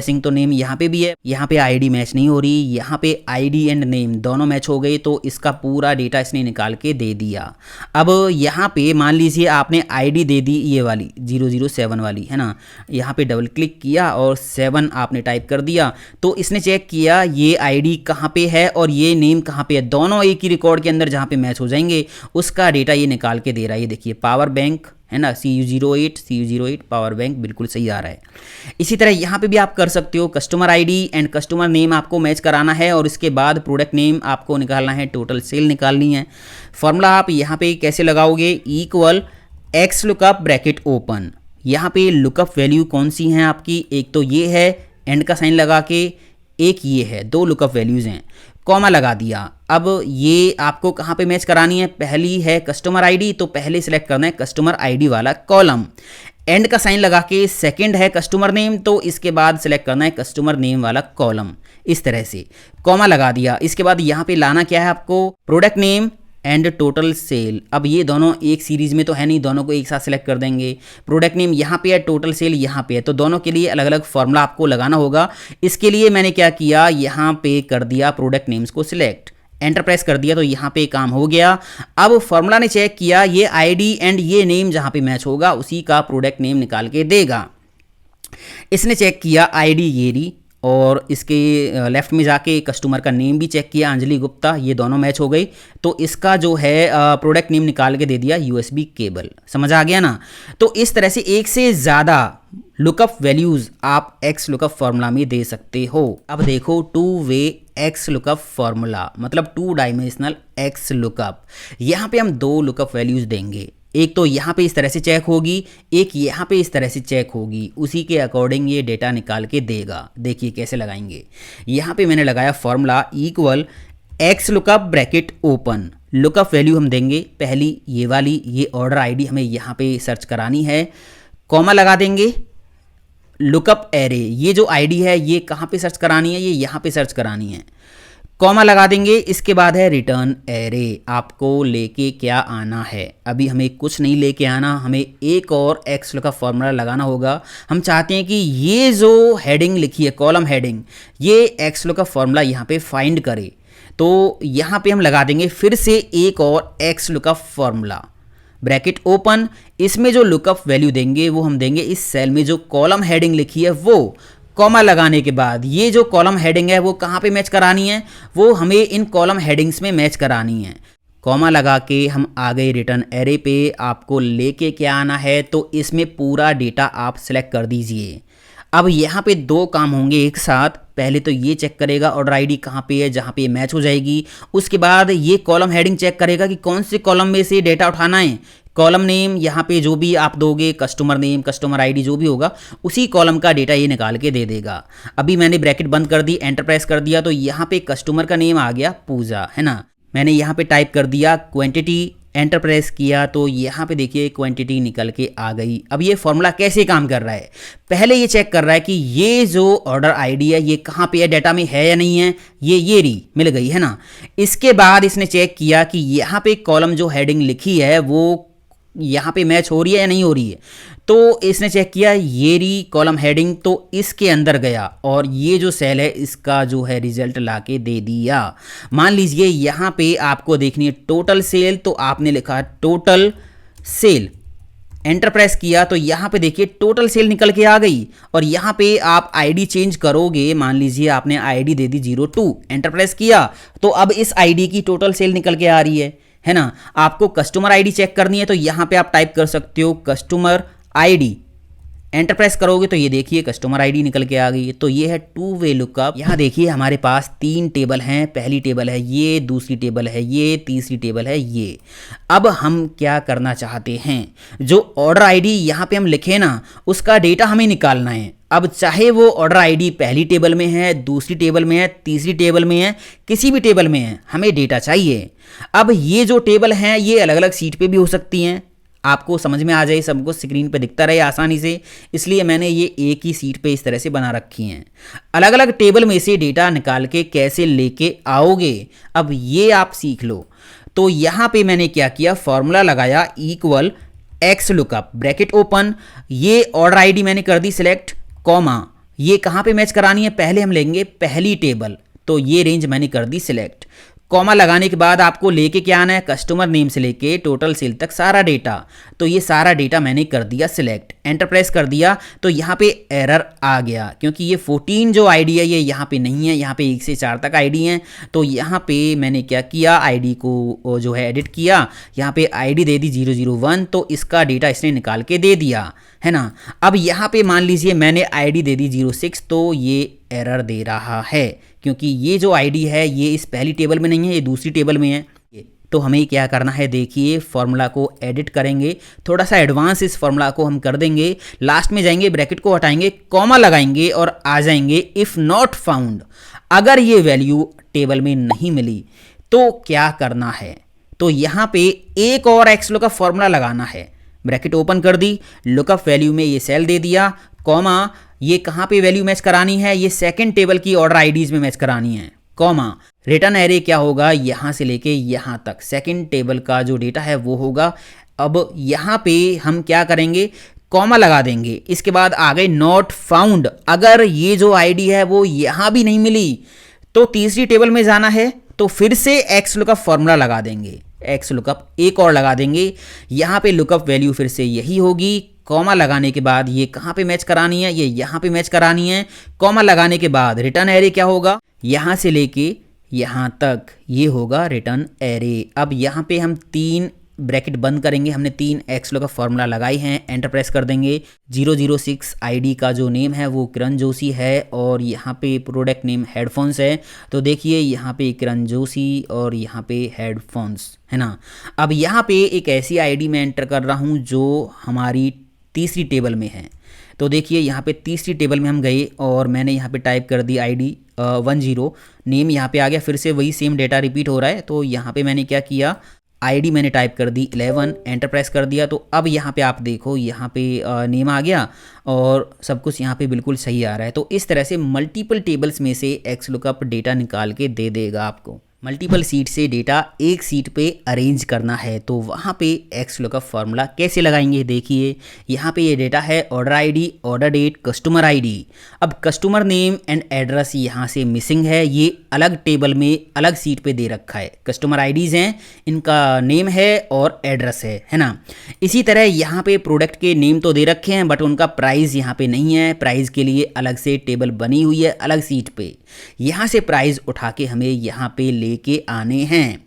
A: सिंह तो नेम यहाँ पे भी है, यहाँ पे आईडी मैच नहीं हो रही, यहाँ पे आईडी एंड नेम दोनों मैच हो गए तो इसका पूरा डेटा इसने निकाल के दे दिया। अब यहाँ पे मान लीजिए आपने आईडी दे दी ये वाली 007 वाली, है ना, यहाँ पे डबल क्लिक किया और 7 आपने टाइप कर दिया तो इसने चेक किया ये आईडी कहाँ पे है और ये नेम कहाँ पे है, दोनों एक ही रिकॉर्ड के अंदर जहाँ पे मैच हो जाएंगे उसका डेटा ये निकाल के दे रहा है। ये देखिए पावर बैंक, है ना, CU08 पावर बैंक बिल्कुल सही आ रहा है। इसी तरह यहाँ पे भी आप कर सकते हो, customer ID and customer name आपको मैच कराना है और इसके बाद प्रोडक्ट नेम आपको निकालना है, टोटल सेल निकालनी है। फॉर्मूला आप यहाँ पे कैसे लगाओगे, equal X lookup bracket open, यहाँ पे लुकअप वैल्यू कौन सी हैं आपकी, एक तो ये है एंड का साइन लगा के, एक ये है, 2 लुकअप वैल्यूज़ हैं, कॉमा लगा दिया। अब ये आपको कहाँ पे मैच करानी है, पहली है कस्टमर आईडी तो पहले सिलेक्ट करना है कस्टमर आईडी वाला कॉलम, एंड का साइन लगा के सेकंड है कस्टमर नेम तो इसके बाद सिलेक्ट करना है कस्टमर नेम वाला कॉलम, इस तरह से कॉमा लगा दिया। इसके बाद यहाँ पे लाना क्या है आपको, product name and total sale. अब ये दोनों एक सीरीज में तो है नहीं, दोनों को एक साथ सिलेक्ट कर देंगे। प्रोडक्ट नेम यहाँ पे है, टोटल सेल यहाँ पे है, तो दोनों के लिए अलग अलग फॉर्मूला आपको लगाना होगा। इसके लिए मैंने क्या किया, यहाँ पे कर दिया प्रोडक्ट नेम्स को सिलेक्ट, एंटर प्रेस कर दिया तो यहाँ पे काम हो गया। अब फॉर्मूला ने चेक किया ये आईडी एंड ये नेम जहाँ पे मैच होगा उसी का प्रोडक्ट नेम निकाल के देगा। इसने चेक किया आईडी ये रही और इसके लेफ्ट में जाके कस्टमर का नेम भी चेक किया, अंजलि गुप्ता, ये दोनों मैच हो गई। तो इसका जो है प्रोडक्ट नेम निकाल के दे दिया यूएसबी केबल। समझ आ गया ना। तो इस तरह से एक से ज़्यादा लुकअप वैल्यूज़ आप एक्स लुकअप फॉर्मूला में दे सकते हो। अब देखो two way x lookup formula, मतलब टू डायमेंशनल एक्स लुकअप। यहाँ पे हम दो लुकअप वैल्यूज़ देंगे, एक तो यहाँ पे इस तरह से चेक होगी, एक यहाँ पे इस तरह से चेक होगी, उसी के अकॉर्डिंग ये डेटा निकाल के देगा। देखिए कैसे लगाएंगे। यहाँ पे मैंने लगाया formula equal X lookup bracket open, lookup value हम देंगे पहली ये वाली, ये ऑर्डर आईडी हमें यहाँ पे सर्च करानी है, कॉमा लगा देंगे, लुकअप एरे, ये जो आईडी है ये कहाँ पे सर्च करानी है, ये यहाँ पे सर्च करानी है, कॉमा लगा देंगे। इसके बाद है रिटर्न एरे, आपको लेके क्या आना है। अभी हमें कुछ नहीं लेके आना, हमें एक और एक्स लुकअप फॉर्मूला लगाना होगा। हम चाहते हैं कि ये जो हेडिंग लिखी है कॉलम हेडिंग, ये एक्स लुकअप फॉर्मूला यहाँ पे फाइंड करे। तो यहाँ पे हम लगा देंगे फिर से एक और x lookup formula, bracket open. इसमें जो लुकअप वैल्यू देंगे वो हम देंगे इस सेल में जो कॉलम हेडिंग लिखी है वो, कॉमा लगाने के बाद ये जो कॉलम हेडिंग है वो कहाँ पे मैच करानी है, वो हमें इन कॉलम हेडिंग्स में मैच करानी है। कॉमा लगा के हम आ गए रिटर्न एरे पे। आपको लेके क्या आना है, तो इसमें पूरा डेटा आप सिलेक्ट कर दीजिए। अब यहाँ पे दो काम होंगे एक साथ। पहले तो ये चेक करेगा ऑर्डर आईडी कहाँ पे है जहाँ पे मैच हो जाएगी, उसके बाद ये कॉलम हेडिंग चेक करेगा कि कौन से कॉलम में से डेटा उठाना है। कॉलम नेम यहाँ पे जो भी आप दोगे, कस्टमर नेम, कस्टमर आईडी जो भी होगा, उसी कॉलम का डेटा ये निकाल के दे देगा। अभी मैंने ब्रैकेट बंद कर दी, एंटर प्रेस कर दिया, तो यहाँ पे कस्टमर का नेम आ गया पूजा, है ना। मैंने यहाँ पे टाइप कर दिया क्वांटिटी, एंटर प्रेस किया, तो यहाँ पे देखिए क्वांटिटी निकल के आ गई। अब ये फॉर्मूला कैसे काम कर रहा है, पहले ये चेक कर रहा है कि ये जो ऑर्डर आईडी है ये कहाँ पे है, डाटा में है या नहीं है, ये री मिल गई, है ना। इसके बाद इसने चेक किया कि यहाँ पे कॉलम जो हेडिंग लिखी है वो यहाँ पे मैच हो रही है या नहीं हो रही है। तो इसने चेक किया ये री कॉलम हेडिंग, तो इसके अंदर गया और ये जो सेल है इसका जो है रिजल्ट लाके दे दिया। मान लीजिए यहाँ पे आपको देखनी है टोटल सेल, तो आपने लिखा टोटल सेल, एंटर प्रेस किया, तो यहाँ पे देखिए टोटल सेल निकल के आ गई। और यहाँ पे आप आईडी चेंज करोगे, मान लीजिए आपने आईडी दे दी 02, एंटर प्रेस किया, तो अब इस आईडी की टोटल सेल निकल के आ रही है ना। आपको कस्टमर आईडी चेक करनी है, तो यहाँ पे आप टाइप कर सकते हो कस्टमर आईडी, एंटर प्रेस करोगे तो ये देखिए कस्टमर आईडी निकल के आ गई। तो ये है टू वे लुकअप। यहाँ देखिए हमारे पास तीन टेबल हैं, पहली टेबल है ये, दूसरी टेबल है ये, तीसरी टेबल है ये। अब हम क्या करना चाहते हैं, जो ऑर्डर आईडी यहाँ पे हम लिखे ना, उसका डेटा हमें निकालना है। अब चाहे वो ऑर्डर आईडी पहली टेबल में है, दूसरी टेबल में है, तीसरी टेबल में है, किसी भी टेबल में है, हमें डेटा चाहिए। अब ये जो टेबल हैं ये अलग अलग सीट पे भी हो सकती हैं, आपको समझ में आ जाए, सबको स्क्रीन पे दिखता रहे आसानी से, इसलिए मैंने ये एक ही सीट पे इस तरह से बना रखी हैं। अलग अलग टेबल में से डेटा निकाल के कैसे लेके आओगे, अब ये आप सीख लो। तो यहाँ पे मैंने क्या किया, फॉर्मूला लगाया equal X lookup, bracket open, ये ऑर्डर आईडी मैंने कर दी सिलेक्ट, कॉमा, ये कहाँ पे मैच करानी है, पहले हम लेंगे पहली टेबल, तो ये रेंज मैंने कर दी सिलेक्ट। कॉमा लगाने के बाद आपको लेके क्या आना है, कस्टमर नेम से लेके टोटल सेल तक सारा डेटा, तो ये सारा डेटा मैंने कर दिया सिलेक्ट, एंटर प्रेस कर दिया, तो यहाँ पे एरर आ गया क्योंकि ये 14 जो आईडी है ये यहाँ पे नहीं है, यहाँ पे 1 से 4 तक आईडी हैं। तो यहाँ पे मैंने क्या किया, आईडी को जो है एडिट किया, यहाँ पे आईडी दे दी 001, तो इसका डेटा इसने निकाल के दे दिया, है ना। अब यहाँ पे मान लीजिए मैंने आईडी दे दी 06, तो ये एरर दे रहा है क्योंकि ये जो आईडी है ये इस पहली टेबल में नहीं है, ये दूसरी टेबल में है। तो हमें क्या करना है, देखिए फॉर्मूला को एडिट करेंगे, थोड़ा सा एडवांस इस फॉर्मूला को हम कर देंगे। लास्ट में जाएंगे, ब्रैकेट को हटाएंगे, कॉमा लगाएंगे और आ जाएंगे इफ़ नॉट फाउंड, अगर ये वैल्यू टेबल में नहीं मिली तो क्या करना है। तो यहाँ पे एक और एक्स लुकअप फॉर्मूला लगाना है, ब्रैकेट ओपन कर दी, लुकअप वैल्यू में ये सेल दे दिया, कॉमा, ये कहाँ पे वैल्यू मैच करानी है, ये सेकंड टेबल की ऑर्डर आईडीज में मैच करानी है, कॉमा, रिटर्न एरे क्या होगा, यहाँ से लेके यहाँ तक सेकंड टेबल का जो डेटा है वो होगा। अब यहाँ पे हम क्या करेंगे, कॉमा लगा देंगे, इसके बाद आ गए नॉट फाउंड, अगर ये जो आईडी है वो यहाँ भी नहीं मिली तो तीसरी टेबल में जाना है, तो फिर से एक्स लुकअप फॉर्मूला लगा देंगे, एक्स लुकअप एक और लगा देंगे, यहाँ पे लुकअप वैल्यू फिर से यही होगी, कॉमा लगाने के बाद ये कहाँ पे मैच करानी है, ये यहाँ पे मैच करानी है। कॉमा लगाने के बाद रिटर्न एरे क्या होगा, यहाँ से लेके यहाँ तक ये होगा रिटर्न एरे। अब यहाँ पे हम 3 ब्रैकेट बंद करेंगे, हमने 3 एक्सलो का फॉर्मूला लगाई हैं, एंटर प्रेस कर देंगे। 006 आईडी का जो नेम है वो किरण जोशी है और यहाँ पे प्रोडक्ट नेम हेडफोन्स है। तो देखिए यहाँ पे किरण जोशी और यहाँ पे हेडफोन्स है ना। अब यहाँ पे एक ऐसी आईडी मैं एंटर कर रहा हूँ जो हमारी तीसरी टेबल में है। तो देखिए यहाँ पे तीसरी टेबल में हम गए और मैंने यहाँ पे टाइप कर दी आईडी 10, नेम यहाँ पे आ गया, फिर से वही सेम डेटा रिपीट हो रहा है। तो यहाँ पे मैंने क्या किया, आईडी मैंने टाइप कर दी 11, एंटर प्रेस कर दिया। तो अब यहाँ पे आप देखो यहाँ पे नेम आ गया और सब कुछ यहाँ पे बिल्कुल सही आ रहा है। तो इस तरह से मल्टीपल टेबल्स में से XLOOKUP डेटा निकाल के दे देगा आपको। मल्टीपल सीट से डेटा एक सीट पे अरेंज करना है तो वहाँ पे XLOOKUP फार्मूला कैसे लगाएंगे, देखिए यहाँ पे ये डेटा है order ID, order date, customer ID. अब कस्टमर नेम एंड एड्रेस यहाँ से मिसिंग है, ये अलग टेबल में अलग सीट पे दे रखा है। कस्टमर आईडीज़ हैं, इनका नेम है और एड्रेस है ना। इसी तरह यहाँ पे प्रोडक्ट के नेम तो दे रखे हैं बट उनका प्राइस यहाँ पे नहीं है। प्राइस के लिए अलग से टेबल बनी हुई है अलग सीट पे। यहाँ से प्राइस उठा के हमें यहाँ पे लेके आने हैं।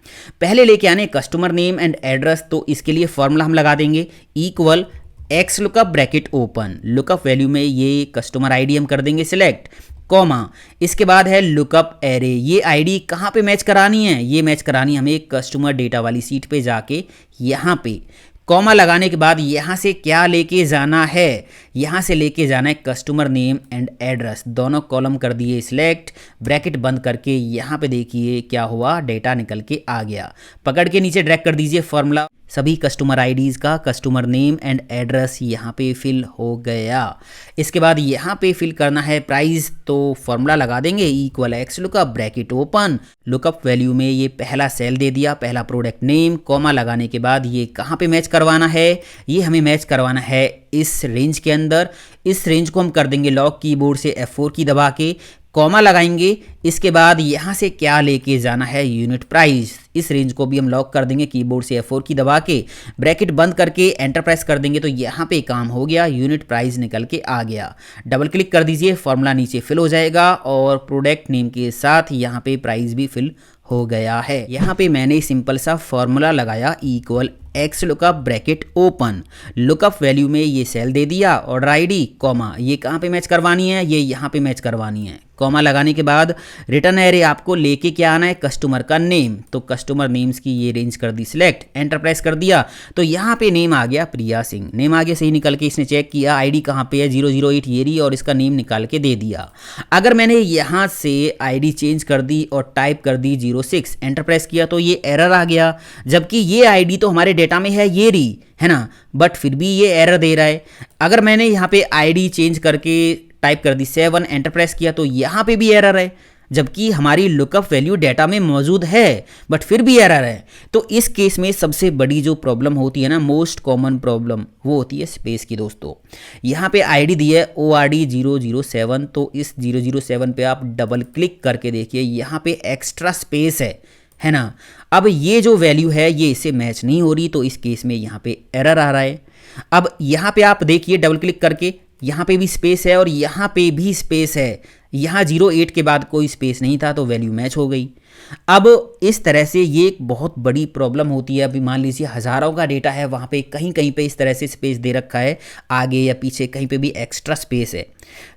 A: पहले लेके आने कस्टमर नेम एंड एड्रेस, तो इसके लिए फॉर्मूला हम लगा देंगे equal XLOOKUP bracket open, lookup value में ये कस्टमर आईडी हम कर देंगे सिलेक्ट, कॉमा, इसके बाद है लुकअप एरे। ये आईडी कहाँ पे मैच करानी है, ये मैच करानी हमें कस्टमर डेटा वाली सीट पे जाके यहाँ पे। कॉमा लगाने के बाद यहाँ से क्या लेके जाना है, यहाँ से लेके जाना है कस्टमर नेम एंड एड्रेस। दोनों कॉलम कर दिए सिलेक्ट, ब्रैकेट बंद करके यहाँ पे देखिए क्या हुआ, डेटा निकल के आ गया। पकड़ के नीचे ड्रैग कर दीजिए फॉर्मूला, सभी कस्टमर आईडीज़ का कस्टमर नेम एंड एड्रेस यहाँ पे फिल हो गया। इसके बाद यहाँ पे फिल करना है प्राइस, तो फॉर्मूला लगा देंगे equal XLOOKUP bracket open, lookup value में ये पहला सेल दे दिया, पहला प्रोडक्ट नेम, कॉमा लगाने के बाद ये कहाँ पे मैच करवाना है, ये हमें मैच करवाना है इस रेंज के अंदर। इस रेंज को हम कर देंगे लॉक, कीबोर्ड से F4 की दबा के कॉमा लगाएंगे। इसके बाद यहाँ से क्या लेके जाना है, यूनिट प्राइस। इस रेंज को भी हम लॉक कर देंगे कीबोर्ड से F4 की दबा के, ब्रैकेट बंद करके एंटर प्रेस कर देंगे। तो यहाँ पे काम हो गया, यूनिट प्राइस निकल के आ गया। डबल क्लिक कर दीजिए, फॉर्मूला नीचे फिल हो जाएगा और प्रोडक्ट नेम के साथ यहाँ पे प्राइस भी फिल हो गया है। यहाँ पे मैंने सिंपल सा फॉर्मूला लगाया equal XLOOKUP bracket open, lookup value में ये सेल दे दिया, ऑर्डर आईडी, कॉमा, ये कहाँ पे मैच करवानी है, ये यहाँ पे मैच करवानी है। कॉमा लगाने के बाद रिटर्न एरे आपको लेके क्या आना है, कस्टमर का नेम। तो कस्टमर नेम्स की ये रेंज कर दी सिलेक्ट, एंटर प्रेस कर दिया। तो यहाँ पे नेम आ गया प्रिया सिंह, नेम आगे सही निकल के इसने चेक किया, आईडी कहाँ पे है 008 ये रही और इसका नेम निकाल के दे दिया। अगर मैंने यहाँ से आईडी चेंज कर दी और टाइप कर दी 06, एंटर प्रेस किया तो ये एरर आ गया, जबकि ये आईडी तो हमारे डेटा में है ये रही है ना, बट फिर भी ये एरर दे रहा है। अगर मैंने यहाँ पे आईडी चेंज करके टाइप कर दी 7, एंटर प्रेस किया तो यहाँ पे भी एरर है, जबकि हमारी लुकअप वैल्यू डेटा में मौजूद है बट फिर भी एरर है। तो इस केस में सबसे बड़ी जो प्रॉब्लम होती है ना, मोस्ट कॉमन प्रॉब्लम, वो होती है स्पेस की। दोस्तों यहाँ पे आईडी दी है ORD 007, तो इस 007 पे आप डबल क्लिक करके देखिए यहाँ पे एक्स्ट्रा स्पेस है ना। अब ये जो वैल्यू है ये इससे मैच नहीं हो रही, तो इस केस में यहाँ पे एरर आ रहा है। अब यहाँ पे आप देखिए डबल क्लिक करके, यहाँ पे भी स्पेस है और यहाँ पे भी स्पेस है। यहाँ 08 के बाद कोई स्पेस नहीं था तो वैल्यू मैच हो गई। अब इस तरह से ये एक बहुत बड़ी प्रॉब्लम होती है। अभी मान लीजिए हज़ारों का डेटा है, वहाँ पे कहीं कहीं पे इस तरह से स्पेस दे रखा है, आगे या पीछे कहीं पे भी एक्स्ट्रा स्पेस है,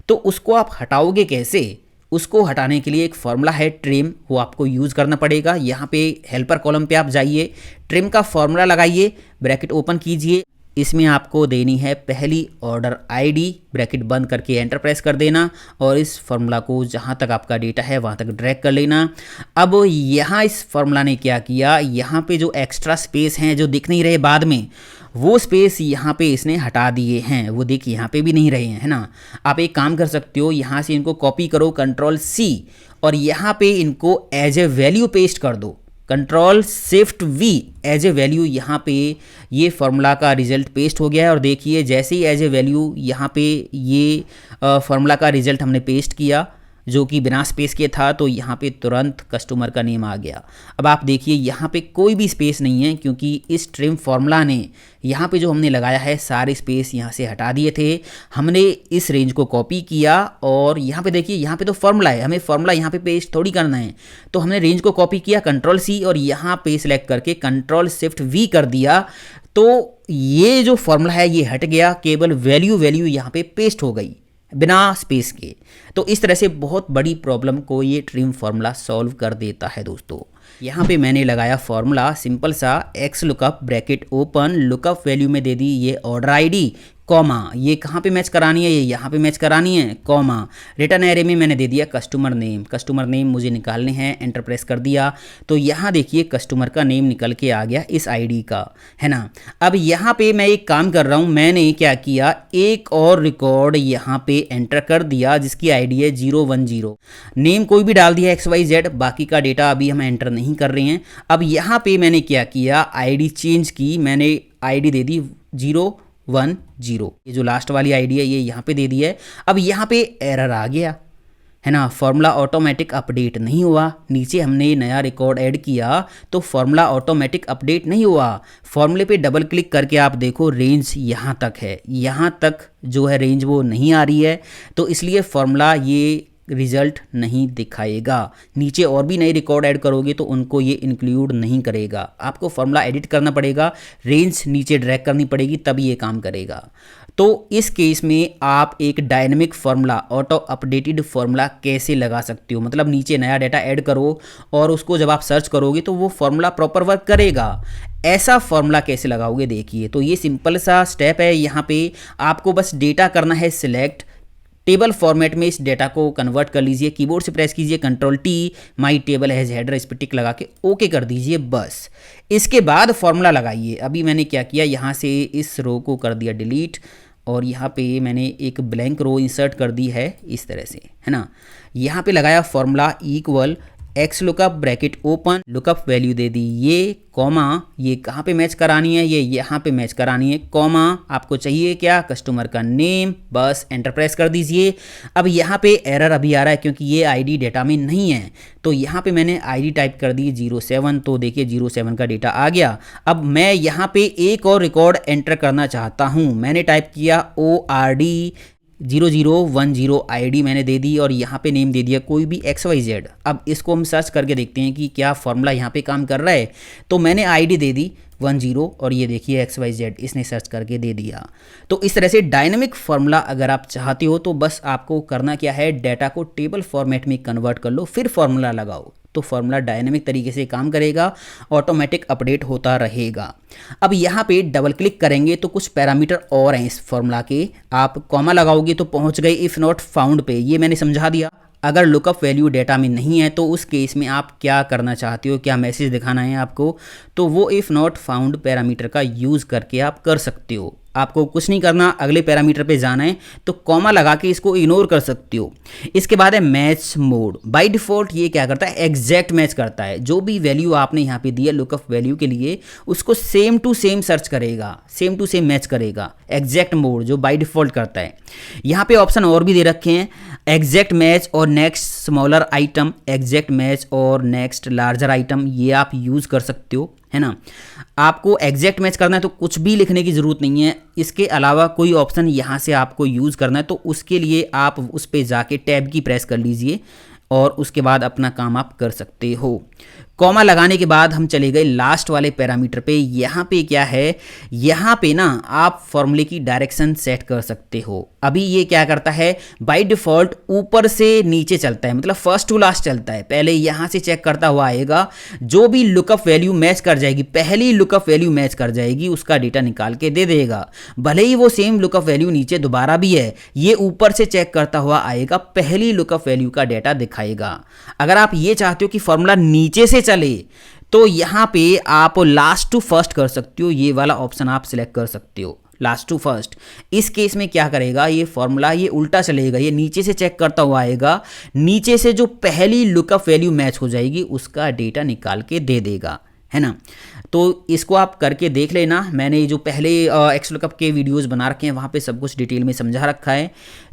A: तो उसको आप हटाओगे कैसे। उसको हटाने के लिए एक फॉर्मूला है ट्रिम, वो आपको यूज़ करना पड़ेगा। यहाँ पे हेल्पर कॉलम पे आप जाइए, ट्रिम का फॉर्मूला लगाइए, ब्रैकेट ओपन कीजिए, इसमें आपको देनी है पहली ऑर्डर आईडी, ब्रैकेट बंद करके एंटर प्रेस कर देना और इस फॉर्मूला को जहाँ तक आपका डेटा है वहाँ तक ड्रैग कर लेना। अब यहाँ इस फॉर्मूला ने क्या किया, यहाँ पे जो एक्स्ट्रा स्पेस हैं जो दिख नहीं रहे बाद में, वो स्पेस यहाँ पे इसने हटा दिए हैं। वो देखिए यहाँ पे भी नहीं रहे हैं, है ना। आप एक काम कर सकते हो, यहाँ से इनको कॉपी करो Ctrl+C और यहाँ पे इनको एज ए वैल्यू पेस्ट कर दो, Ctrl+Shift+V एज ए वैल्यू। यहाँ पे ये फार्मूला का रिजल्ट पेस्ट हो गया है और देखिए जैसे ही एज ए वैल्यू यहाँ पे ये फार्मूला का रिजल्ट हमने पेस्ट किया, जो कि बिना स्पेस के था, तो यहाँ पे तुरंत कस्टमर का नेम आ गया। अब आप देखिए यहाँ पे कोई भी स्पेस नहीं है, क्योंकि इस ट्रिम फार्मूला ने यहाँ पे जो हमने लगाया है सारे स्पेस यहाँ से हटा दिए थे। हमने इस रेंज को कॉपी किया और यहाँ पे देखिए, यहाँ पे तो फार्मूला है, हमें फार्मूला यहाँ पे पेस्ट थोड़ी करना है, तो हमने रेंज को कॉपी किया, कंट्रोल सी और यहाँ पे सिलेक्ट करके कंट्रोल शिफ्ट वी कर दिया। तो ये जो फार्मूला है ये हट गया, केवल वैल्यू यहाँ पे पेस्ट हो गई बिना स्पेस के। तो इस तरह से बहुत बड़ी प्रॉब्लम को ये ट्रिम फार्मूला सॉल्व कर देता है दोस्तों। यहाँ पे मैंने लगाया फार्मूला सिंपल सा, x lookup bracket open, lookup value में दे दी ये ऑर्डर आईडी, कॉमा, ये कहाँ पे मैच करानी है, ये यहाँ पे मैच करानी है, कॉमा, रिटर्न एरे में मैंने दे दिया कस्टमर नेम मुझे निकालने हैं, एंटर प्रेस कर दिया। तो यहाँ देखिए कस्टमर का नेम निकल के आ गया इस आईडी का, है ना। अब यहाँ पे मैं एक काम कर रहा हूँ, मैंने क्या किया, एक और रिकॉर्ड यहाँ पे एंटर कर दिया जिसकी आईडी है 010, नेम कोई भी डाल दिया XYZ, बाकी का डेटा अभी हम एंटर नहीं कर रहे हैं। अब यहाँ पे मैंने क्या किया, आईडी चेंज की, मैंने आईडी दे दी 010, ये जो लास्ट वाली आईडी है ये यहाँ पे दे दी है। अब यहाँ पे एरर आ गया, है ना, फार्मूला ऑटोमेटिक अपडेट नहीं हुआ। नीचे हमने नया रिकॉर्ड ऐड किया तो फार्मूला ऑटोमेटिक अपडेट नहीं हुआ। फार्मूले पे डबल क्लिक करके आप देखो रेंज यहाँ तक है, यहाँ तक जो है रेंज वो नहीं आ रही है, तो इसलिए फार्मूला ये रिजल्ट नहीं दिखाएगा। नीचे और भी नए रिकॉर्ड ऐड करोगे तो उनको ये इंक्लूड नहीं करेगा। आपको फार्मूला एडिट करना पड़ेगा, रेंज नीचे ड्रैग करनी पड़ेगी, तब ये काम करेगा। तो इस केस में आप एक dynamic formula, auto updated formula कैसे लगा सकते हो, मतलब नीचे नया डाटा ऐड करो और उसको जब आप सर्च करोगे तो वो फार्मूला प्रॉपर वर्क करेगा। ऐसा फार्मूला कैसे लगाओगे देखिए। तो ये सिंपल सा स्टेप है, यहाँ पे आपको बस डेटा करना है सिलेक्ट, टेबल फॉर्मेट में इस डेटा को कन्वर्ट कर लीजिए, कीबोर्ड से प्रेस कीजिए control T, my table has header इस पर टिक लगा के ओके कर दीजिए बस। इसके बाद फॉर्मूला लगाइए। अभी मैंने क्या किया, यहाँ से इस रो को कर दिया डिलीट और यहाँ पे मैंने एक ब्लैंक रो इंसर्ट कर दी है इस तरह से, है ना। यहाँ पे लगाया formula equal X lookup bracket open, lookup value दे दी ये, कॉमा, ये कहाँ पे मैच करानी है, ये यहाँ पे मैच करानी है, कॉमा, आपको चाहिए क्या, कस्टमर का नेम, बस एंटर प्रेस कर दीजिए। अब यहाँ पे एरर अभी आ रहा है क्योंकि ये आईडी डेटा में नहीं है, तो यहाँ पे मैंने आईडी टाइप कर दी 07, तो देखिए 07 का डेटा आ गया। अब मैं यहाँ पे एक और रिकॉर्ड एंटर करना चाहता हूँ, मैंने टाइप किया ORD 0010 आईडी मैंने दे दी और यहाँ पे नेम दे दिया कोई भी XYZ। अब इसको हम सर्च करके देखते हैं कि क्या फार्मूला यहाँ पे काम कर रहा है। तो मैंने आईडी दे दी 10 और ये देखिए XYZ इसने सर्च करके दे दिया। तो इस तरह से डायनेमिक फार्मूला अगर आप चाहते हो तो बस आपको करना क्या है, डाटा को टेबल फॉर्मेट में कन्वर्ट कर लो, फिर फार्मूला लगाओ, तो फार्मूला डायनेमिक तरीके से काम करेगा, ऑटोमेटिक अपडेट होता रहेगा। अब यहाँ पे डबल क्लिक करेंगे तो कुछ पैरामीटर और हैं इस फार्मूला के, आप कॉमा लगाओगे तो पहुँच गए इफ़ नॉट फाउंड पे, ये मैंने समझा दिया। अगर लुकअप वैल्यू डेटा में नहीं है तो उस केस में आप क्या करना चाहते हो, क्या मैसेज दिखाना है आपको, तो वो इफ़ नॉट फाउंड पैरामीटर का यूज़ करके आप कर सकते हो। आपको कुछ नहीं करना, अगले पैरामीटर पे जाना है तो कॉमा लगा के इसको इग्नोर कर सकते हो। इसके बाद है मैच मोड। बाय डिफ़ॉल्ट ये क्या करता है, एग्जैक्ट मैच करता है, जो भी वैल्यू आपने यहाँ पे दी है लुकअप वैल्यू के लिए उसको सेम टू सेम सर्च करेगा, सेम टू सेम मैच करेगा। एग्जैक्ट मोड जो बाय डिफ़ॉल्ट करता है। यहाँ पे ऑप्शन और भी दे रखे हैं, एग्जैक्ट मैच और next smaller item, exact match और नेक्स्ट लार्जर आइटम, ये आप यूज़ कर सकते हो, है ना। आपको एग्जैक्ट मैच करना है तो कुछ भी लिखने की ज़रूरत नहीं है, इसके अलावा कोई ऑप्शन यहाँ से आपको यूज़ करना है तो उसके लिए आप उस पर जाके टैब की प्रेस कर लीजिए और उसके बाद अपना काम आप कर सकते हो। कॉमा लगाने के बाद हम चले गए लास्ट वाले पैरामीटर पे। यहाँ पे क्या है, यहाँ पे ना आप फॉर्मूले की डायरेक्शन सेट कर सकते हो। अभी ये क्या करता है, बाय डिफ़ॉल्ट ऊपर से नीचे चलता है, मतलब फर्स्ट टू लास्ट चलता है। पहले यहाँ से चेक करता हुआ आएगा, जो भी लुकअप वैल्यू मैच कर जाएगी, पहली लुकअप वैल्यू मैच कर जाएगी उसका डेटा निकाल के दे देगा। भले ही वो सेम लुकअप वैल्यू नीचे दोबारा भी है, ये ऊपर से चेक करता हुआ आएगा, पहली लुकअप वैल्यू का डेटा दिखाएगा। अगर आप ये चाहते हो कि फॉर्मूला नीचे से चले तो यहाँ पे आप लास्ट टू फर्स्ट कर सकते हो, ये वाला ऑप्शन आप सिलेक्ट कर सकते हो, लास्ट टू फर्स्ट। इस केस में क्या करेगा, ये फॉर्मूला ये उल्टा चलेगा, ये नीचे से चेक करता हुआ आएगा, नीचे से जो पहली लुकअप वैल्यू मैच हो जाएगी उसका डेटा निकाल के दे देगा, है ना। तो इसको आप करके देख लेना। मैंने जो पहले XLOOKUP के वीडियोस बना रखे हैं वहाँ पे सब कुछ डिटेल में समझा रखा है।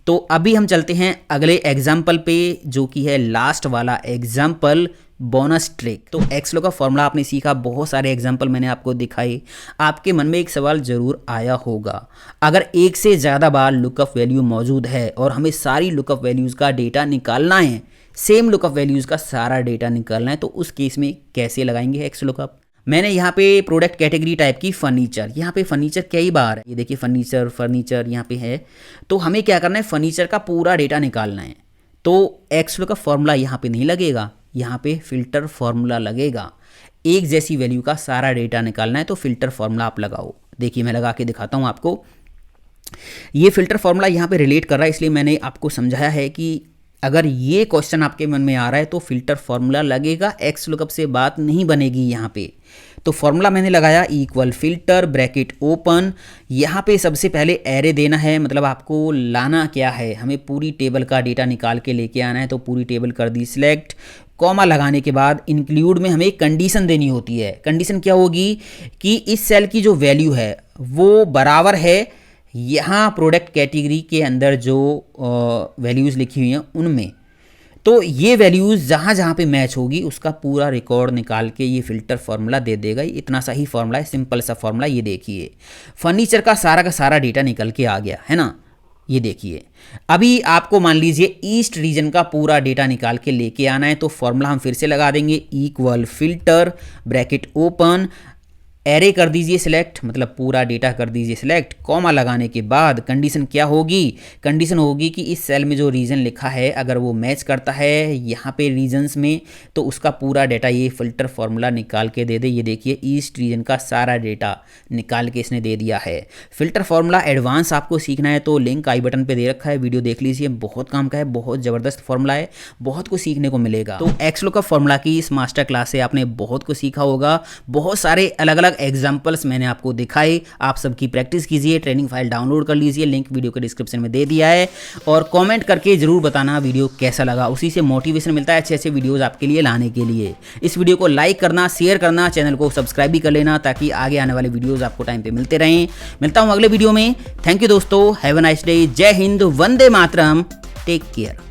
A: तो अभी हम चलते हैं अगले एग्जाम्पल पे, जो कि है लास्ट वाला एग्जाम्पल, बोनस ट्रिक। तो XLOOKUP फॉर्मूला आपने सीखा, बहुत सारे एग्जाम्पल मैंने आपको दिखाए। आपके मन में एक सवाल जरूर आया होगा, अगर एक से ज़्यादा बार लुकअप वैल्यू मौजूद है और हमें सारी लुकअप वैल्यूज़ का डेटा निकालना है, सेम लुकअप वैल्यूज़ का सारा डेटा निकालना है, तो उस केस में कैसे लगाएंगे XLOOKUP। मैंने यहाँ पे प्रोडक्ट कैटेगरी टाइप की फर्नीचर, यहाँ पे फर्नीचर कई बार है, ये देखिए फर्नीचर यहाँ पे है। तो हमें क्या करना है, फर्नीचर का पूरा डेटा निकालना है। तो XLOOKUP फॉर्मूला यहाँ पे नहीं लगेगा, यहाँ पे फिल्टर फॉर्मूला लगेगा। एक जैसी वैल्यू का सारा डेटा निकालना है तो फिल्टर फॉर्मूला आप लगाओ। देखिए मैं लगा के दिखाता हूँ आपको। ये फिल्टर फॉर्मूला यहाँ पे रिलेट कर रहा है, इसलिए मैंने आपको समझाया है कि अगर ये क्वेश्चन आपके मन में आ रहा है तो फिल्टर फॉर्मूला लगेगा, XLOOKUP से बात नहीं बनेगी यहाँ पे। तो फॉर्मूला मैंने लगाया इक्वल फिल्टर ब्रैकेट ओपन। यहाँ पे सबसे पहले एरे देना है, मतलब आपको लाना क्या है, हमें पूरी टेबल का डेटा निकाल के लेके आना है। तो पूरी टेबल कर दी सिलेक्ट, कॉमा लगाने के बाद इंक्लूड में हमें कंडीशन देनी होती है। कंडीशन क्या होगी कि इस सेल की जो वैल्यू है वो बराबर है यहाँ प्रोडक्ट कैटेगरी के अंदर जो वैल्यूज़ लिखी हुई हैं उनमें। तो ये वैल्यूज़ जहाँ जहाँ पे मैच होगी उसका पूरा रिकॉर्ड निकाल के ये फिल्टर फार्मूला दे देगा। इतना सा ही फार्मूला है, सिंपल सा फार्मूला। ये देखिए फर्नीचर का सारा डेटा निकल के आ गया है ना, ये देखिए। अभी आपको मान लीजिए ईस्ट रीजन का पूरा डेटा निकाल के लेके आना है, तो फॉर्मूला हम फिर से लगा देंगे equal filter bracket open, array कर दीजिए सिलेक्ट, मतलब पूरा डेटा कर दीजिए सिलेक्ट, कॉमा लगाने के बाद कंडीशन क्या होगी, कंडीशन होगी कि इस सेल में जो रीजन लिखा है अगर वो मैच करता है यहाँ पे रीजन्स में तो उसका पूरा डेटा ये फिल्टर फार्मूला निकाल के दे दे। ये देखिए ईस्ट रीजन का सारा डेटा निकाल के इसने दे दिया है। फिल्टर फार्मूला एडवांस आपको सीखना है तो लिंक आई बटन पर दे रखा है, वीडियो देख लीजिए, बहुत काम का है, बहुत ज़बरदस्त फार्मूला है, बहुत कुछ सीखने को मिलेगा। तो XLOOKUP फार्मूला की इस मास्टर क्लास से आपने बहुत कुछ सीखा होगा, बहुत सारे अलग अलग एग्जाम्पल्स मैंने आपको दिखाए। आप सबकी प्रैक्टिस कीजिए, ट्रेनिंग फाइल डाउनलोड कर लीजिए, लिंक वीडियो के डिस्क्रिप्शन में दे दिया है। और कमेंट करके जरूर बताना वीडियो कैसा लगा, उसी से मोटिवेशन मिलता है अच्छे अच्छे वीडियोस आपके लिए लाने के लिए। इस वीडियो को लाइक करना, शेयर करना, चैनल को सब्सक्राइब भी कर लेना ताकि आगे आने वाले वीडियोज़ आपको टाइम पे मिलते रहें। मिलता हूँ अगले वीडियो में। थैंक यू दोस्तों, हैव अ नाइस डे, जय हिंद, वंदे मातरम, टेक केयर।